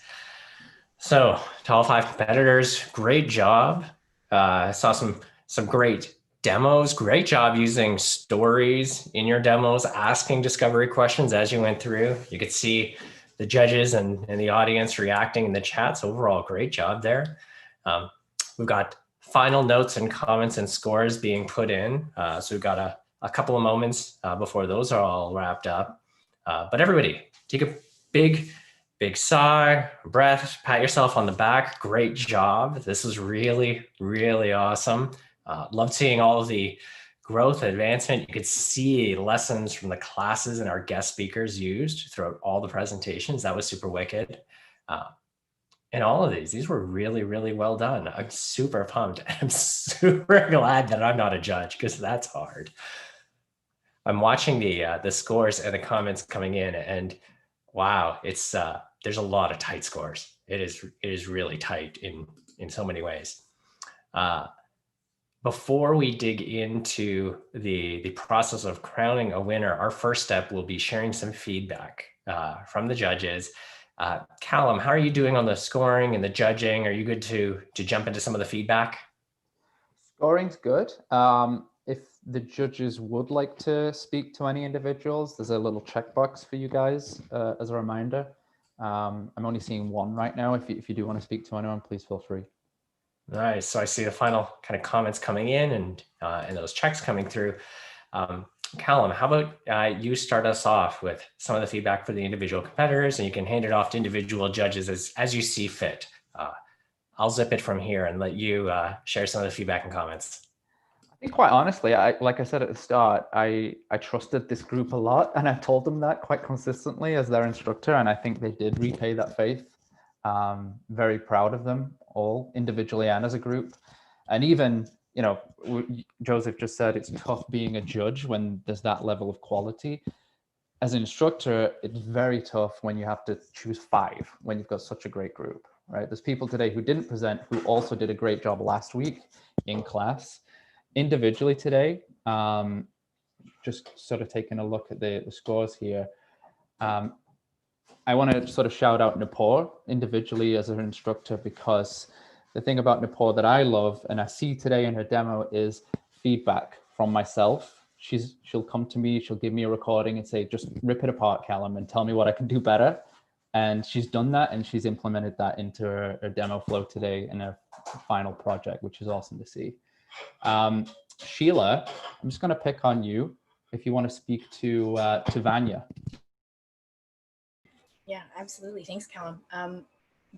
So to all 5 competitors, great job. I saw some great demos. Great job using stories in your demos, asking discovery questions as you went through. You could see the judges and the audience reacting in the chats. Overall, great job there. We've got final notes and comments and scores being put in. So we've got a couple of moments before those are all wrapped up. But everybody, take a big sigh, breath, pat yourself on the back. Great job. This was really, really awesome. Loved seeing all of the growth and advancement. You could see lessons from the classes and our guest speakers used throughout all the presentations. That was super wicked. And all of these were really, really well done. I'm super pumped. I'm super glad that I'm not a judge because that's hard. I'm watching the scores and the comments coming in, and wow, it's there's a lot of tight scores. It is really tight in so many ways. Before we dig into the process of crowning a winner, our first step will be sharing some feedback from the judges. Callum, how are you doing on the scoring and the judging? Are you good to jump into some of the feedback? Scoring's good. If the judges would like to speak to any individuals, there's a little checkbox for you guys as a reminder. I'm only seeing one right now. If you do want to speak to anyone, please feel free. Nice. So I see the final kind of comments coming in and those checks coming through. Callum, how about you start us off with some of the feedback for the individual competitors, and you can hand it off to individual judges as you see fit. I'll zip it from here and let you share some of the feedback and comments. I think quite honestly, like I said at the start, I trusted this group a lot, and I told them that quite consistently as their instructor, and I think they did repay that faith. Very proud of them all, individually and as a group. And even, you know, Joseph just said it's tough being a judge when there's that level of quality. As an instructor, it's very tough when you have to choose 5 when you've got such a great group, right? There's people today who didn't present who also did a great job last week in class. Individually today, just sort of taking a look at the scores here, I want to sort of shout out Nupor individually as an instructor, because the thing about Nupor that I love and I see today in her demo is feedback from myself. She'll come to me, she'll give me a recording and say, just rip it apart, Callum, and tell me what I can do better. And she's done that, and she's implemented that into her demo flow today in her final project, which is awesome to see. Sheila, I'm just going to pick on you if you want to speak to Vanya. Yeah, absolutely. Thanks, Callum.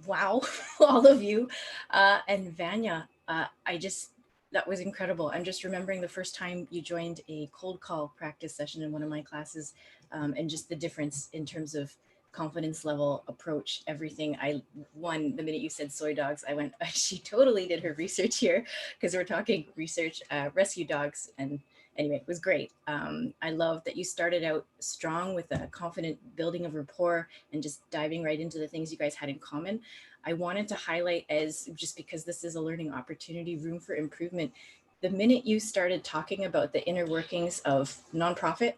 Wow, all of you. And Vanya, that was incredible. I'm just remembering the first time you joined a cold call practice session in one of my classes, and just the difference in terms of confidence level, approach, everything. The minute you said soy dogs, I went, she totally did her research here, because we're talking research, rescue dogs. And anyway, it was great. I love that you started out strong with a confident building of rapport and just diving right into the things you guys had in common. I wanted to highlight, as just because this is a learning opportunity, room for improvement. The minute you started talking about the inner workings of nonprofit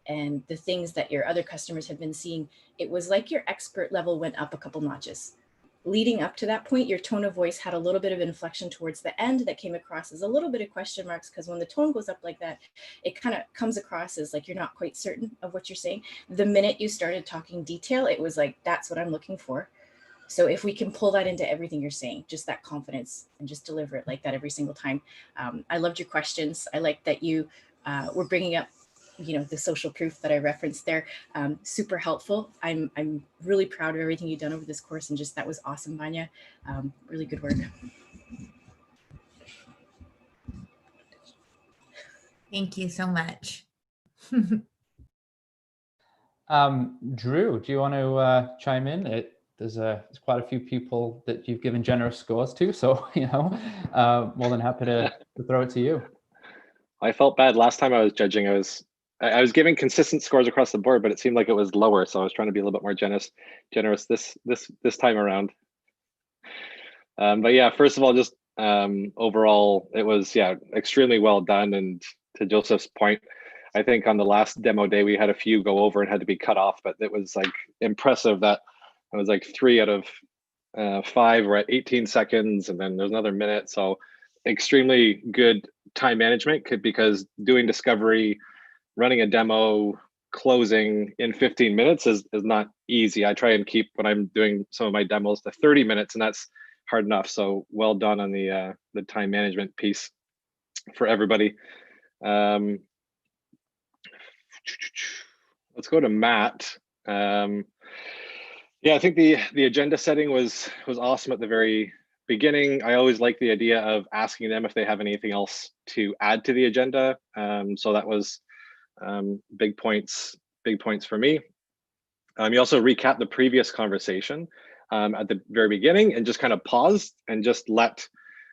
and the things that your other customers have been seeing, it was like your expert level went up a couple notches. Leading up to that point, your tone of voice had a little bit of inflection towards the end that came across as a little bit of question marks, because when the tone goes up like that, it kind of comes across as like you're not quite certain of what you're saying. The minute you started talking detail, it was like, that's what I'm looking for. So if we can pull that into everything you're saying, just that confidence, and just deliver it like that every single time. I loved your questions. I like that you were bringing up, you know, the social proof that I referenced there. Super helpful. I'm really proud of everything you've done over this course, and just that was awesome, Vanya. Really good work. Thank you so much. Drew, do you want to chime in? There's quite a few people that you've given generous scores to, so you know, more than happy to throw it to you. I felt bad last time I was judging. I was giving consistent scores across the board, but it seemed like it was lower, so I was trying to be a little bit more generous this time around. But yeah, first of all, just overall, it was extremely well done. And to Joseph's point, I think on the last demo day we had a few go over and had to be cut off, but it was like impressive that it was like 3 out of 5 were at 18 seconds, and then there's another minute. So extremely good time management, because doing discovery, running a demo, closing in 15 minutes is not easy. I try and keep, when I'm doing some of my demos, to 30 minutes, and that's hard enough. So well done on the time management piece for everybody. Let's go to Matt. Yeah, I think the agenda setting was awesome at the very beginning. I always like the idea of asking them if they have anything else to add to the agenda. So that was big points for me. You also recapped the previous conversation at the very beginning, and just kind of paused and just let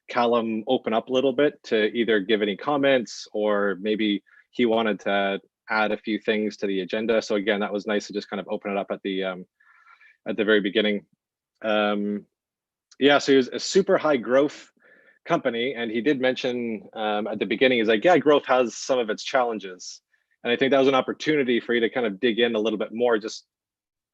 Callum open up a little bit to either give any comments, or maybe he wanted to add a few things to the agenda. So again, that was nice to just kind of open it up at the very beginning. Yeah, so he was a super high growth company, and he did mention at the beginning, he's like, yeah, growth has some of its challenges. And I think that was an opportunity for you to kind of dig in a little bit more, just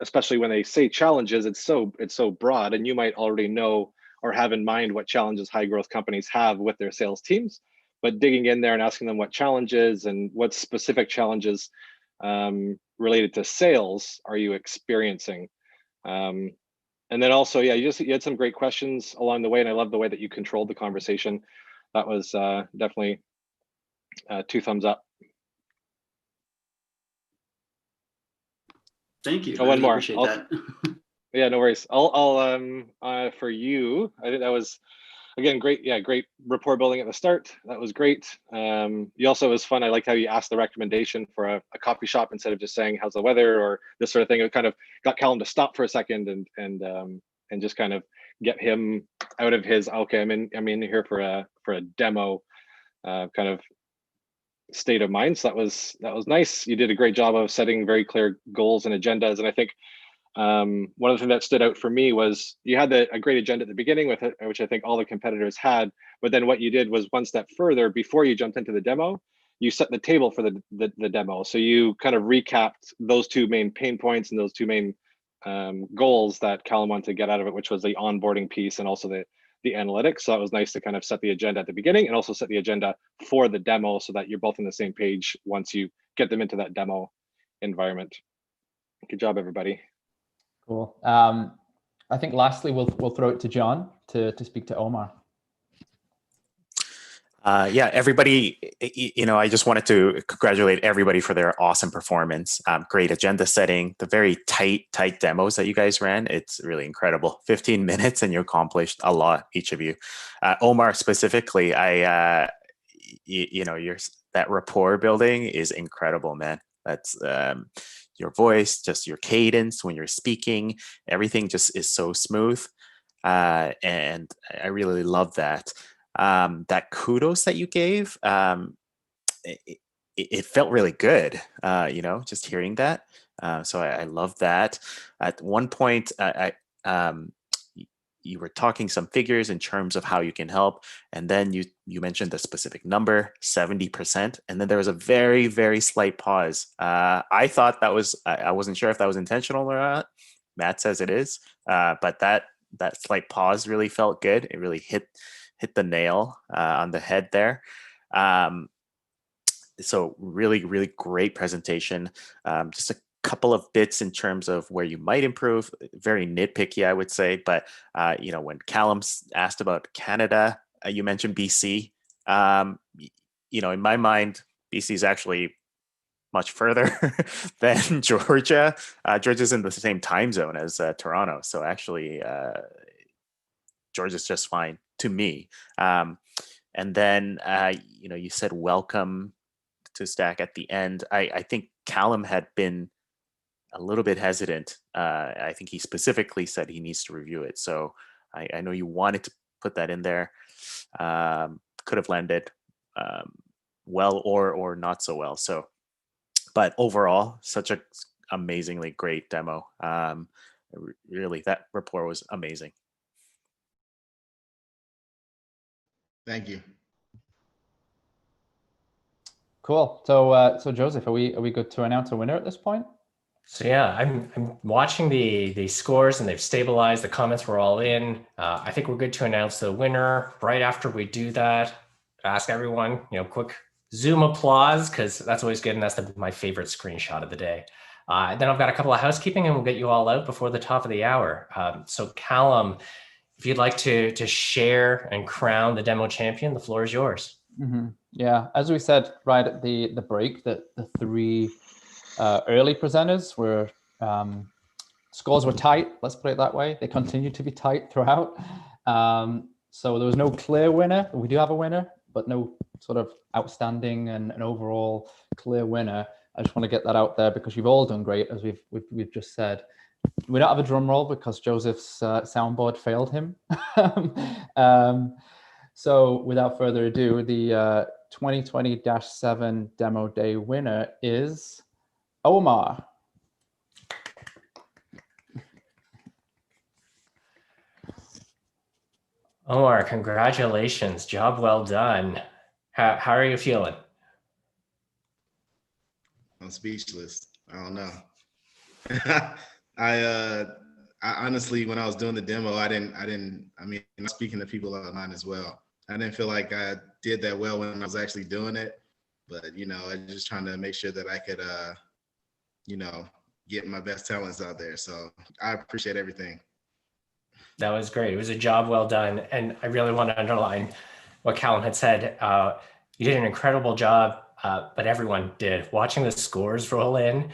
especially when they say challenges, it's so broad, and you might already know or have in mind what challenges high growth companies have with their sales teams, but digging in there and asking them what challenges and what specific challenges related to sales are you experiencing. And then also, yeah, you had some great questions along the way, and I love the way that you controlled the conversation. That was definitely 2 thumbs up. Thank you. Oh, I one really more. appreciate that. Yeah, no worries. I'll for you, I think that was, again, great. Yeah, great rapport building at the start. That was great. You also, it was fun. I liked how you asked the recommendation for a coffee shop instead of just saying how's the weather or this sort of thing. It kind of got Callum to stop for a second and just kind of get him out of his, okay, I'm in here for a demo kind of state of mind. So that was nice. You did a great job of setting very clear goals and agendas. And I think one of the things that stood out for me was you had a great agenda at the beginning with it, which I think all the competitors had. But then what you did was one step further. Before you jumped into the demo, you set the table for the demo. So you kind of recapped those two main pain points and those two main goals that Callum wanted to get out of it, which was the onboarding piece and also the analytics. So that was nice to kind of set the agenda at the beginning and also set the agenda for the demo so that you're both on the same page once you get them into that demo environment. Good job, everybody. Cool. I think lastly, we'll throw it to John to speak to Omar. Yeah, everybody, I just wanted to congratulate everybody for their awesome performance. Great agenda setting, the very tight demos that you guys ran. It's really incredible. 15 minutes and you accomplished a lot, each of you. Omar specifically, that rapport building is incredible, man. That's your voice, just your cadence when you're speaking, everything just is so smooth. And I really love that. That kudos that you gave, it felt really good, just hearing that. So I love that. At one point, you were talking some figures in terms of how you can help. And then you mentioned the specific number, 70%. And then there was a very, very slight pause. I thought that was, I wasn't sure if that was intentional or not. Matt says it is, but that slight pause really felt good. It really hit the nail on the head there. So really, really great presentation. Just a couple of bits in terms of where you might improve. Very nitpicky, I would say. But when Callum asked about Canada, you mentioned BC. In my mind, BC is actually much further than Georgia. Georgia's in the same time zone as Toronto, so actually Georgia's just fine to me. And then you said welcome to Stack at the end. I think Callum had been a little bit hesitant. I think he specifically said he needs to review it. So I know you wanted to put that in there. Could have landed well or not so well. So, but overall, such an amazingly great demo. Really, that rapport was amazing. Thank you. Cool. So Joseph, are we good to announce a winner at this point? So yeah, I'm watching the scores and they've stabilized. The comments were all in. I think we're good to announce the winner. Right after we do that, ask everyone, quick Zoom applause, because that's always good, and that's my favorite screenshot of the day. Then I've got a couple of housekeeping, and we'll get you all out before the top of the hour. So Callum, if you'd like to share and crown the demo champion, the floor is yours. Mm-hmm. Yeah, as we said right at the break, that the three early presenters were scores were tight. Let's put it that way. They continue to be tight throughout. So there was no clear winner. We do have a winner, but no sort of outstanding and an overall clear winner. I just want to get that out there because you've all done great, as we've just said. We don't have a drum roll because Joseph's soundboard failed him. So without further ado, the 2020-7 demo day winner is Omar. Omar, congratulations. Job well done. How are you feeling? I'm speechless. I don't know. I honestly, when I was doing the demo, I mean, I'm speaking to people online as well. I didn't feel like I did that well when I was actually doing it, but I was just trying to make sure that I could, get my best talents out there. So I appreciate everything. That was great. It was a job well done. And I really want to underline what Callum had said. You did an incredible job, but everyone did. Watching the scores roll in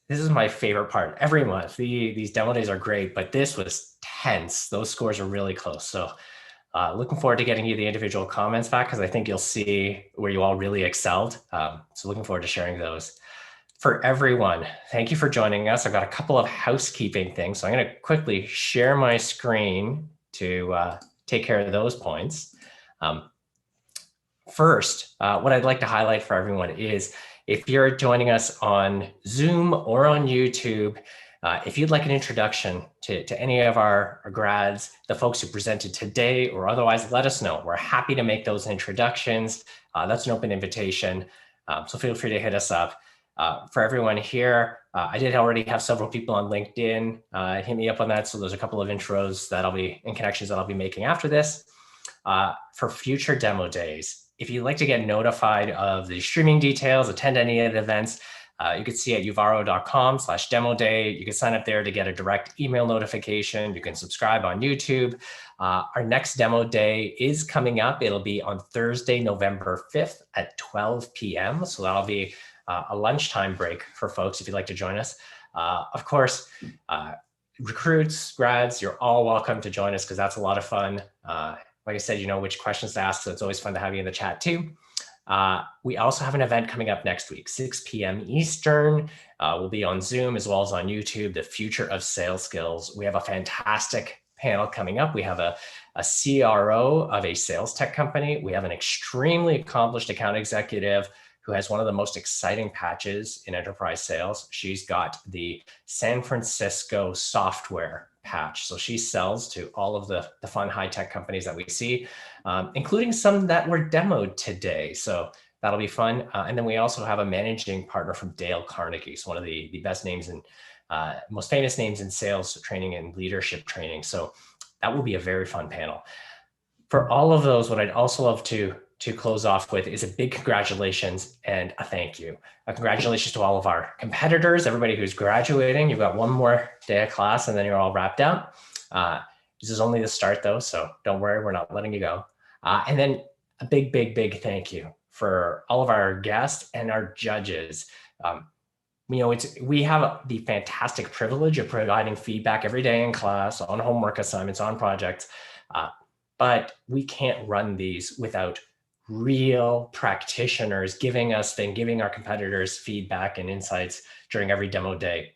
this is my favorite part every month. These demo days are great, but this was tense. Those scores are really close. So looking forward to getting you the individual comments back, because I think you'll see where you all really excelled. So looking forward to sharing those. For everyone, thank you for joining us. I've got a couple of housekeeping things. So I'm going to quickly share my screen to take care of those points. First, what I'd like to highlight for everyone is, if you're joining us on Zoom or on YouTube, if you'd like an introduction to any of our grads, the folks who presented today or otherwise, let us know. We're happy to make those introductions. That's an open invitation. So feel free to hit us up. For everyone here, I did already have several people on LinkedIn hit me up on that. So there's a couple of intros that I'll be in connections that I'll be making after this. For future demo days, if you'd like to get notified of the streaming details, attend any of the events, you can see at uvaro.com/demo day. You can sign up there to get a direct email notification. You can subscribe on YouTube. Our next demo day is coming up. It'll be on Thursday, November 5th at 12 p.m. So that'll be a lunchtime break for folks if you'd like to join us. Of course, recruits, grads, you're all welcome to join us, because that's a lot of fun. Like I said, you know which questions to ask, so it's always fun to have you in the chat too. We also have an event coming up next week, 6 p.m. Eastern. We'll be on Zoom as well as on YouTube, the Future of Sales Skills. We have a fantastic panel coming up. We have a CRO of a sales tech company. We have an extremely accomplished account executive who has one of the most exciting patches in enterprise sales. She's got the San Francisco software patch. So she sells to all of the fun high-tech companies that we see, including some that were demoed today. So that'll be fun. And then we also have a managing partner from Dale Carnegie. So one of the best names and most famous names in sales training and leadership training. So that will be a very fun panel. For all of those, what I'd also love to close off with is a big congratulations and a thank you. Congratulations to all of our competitors, everybody who's graduating. You've got one more day of class and then you're all wrapped up. This is only the start though, so don't worry, we're not letting you go. And then a big, big, big thank you for all of our guests and our judges. You know, we have the fantastic privilege of providing feedback every day in class, on homework assignments, on projects, but we can't run these without real practitioners giving our competitors feedback and insights during every demo day.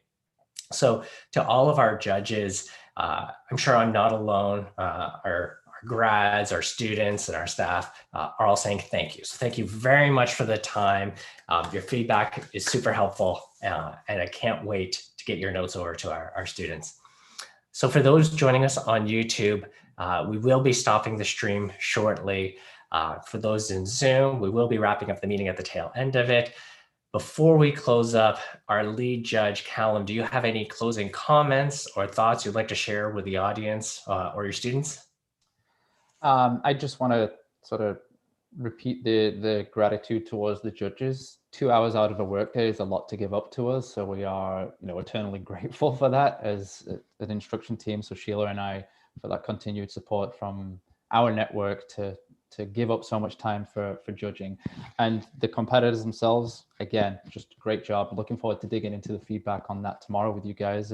So to all of our judges, I'm sure I'm not alone. Our grads, our students, and our staff are all saying thank you. So thank you very much for the time. Your feedback is super helpful, and I can't wait to get your notes over to our students. So for those joining us on YouTube, we will be stopping the stream shortly. For those in Zoom, we will be wrapping up the meeting at the tail end of it. Before we close up, our lead judge, Callum, do you have any closing comments or thoughts you'd like to share with the audience or your students? I just want to sort of repeat the gratitude towards the judges. 2 hours out of a workday is a lot to give up to us, so we are, eternally grateful for that as an instruction team. So Sheila and I, for that continued support from our network to give up so much time for judging. And the competitors themselves, again, just a great job. Looking forward to digging into the feedback on that tomorrow with you guys as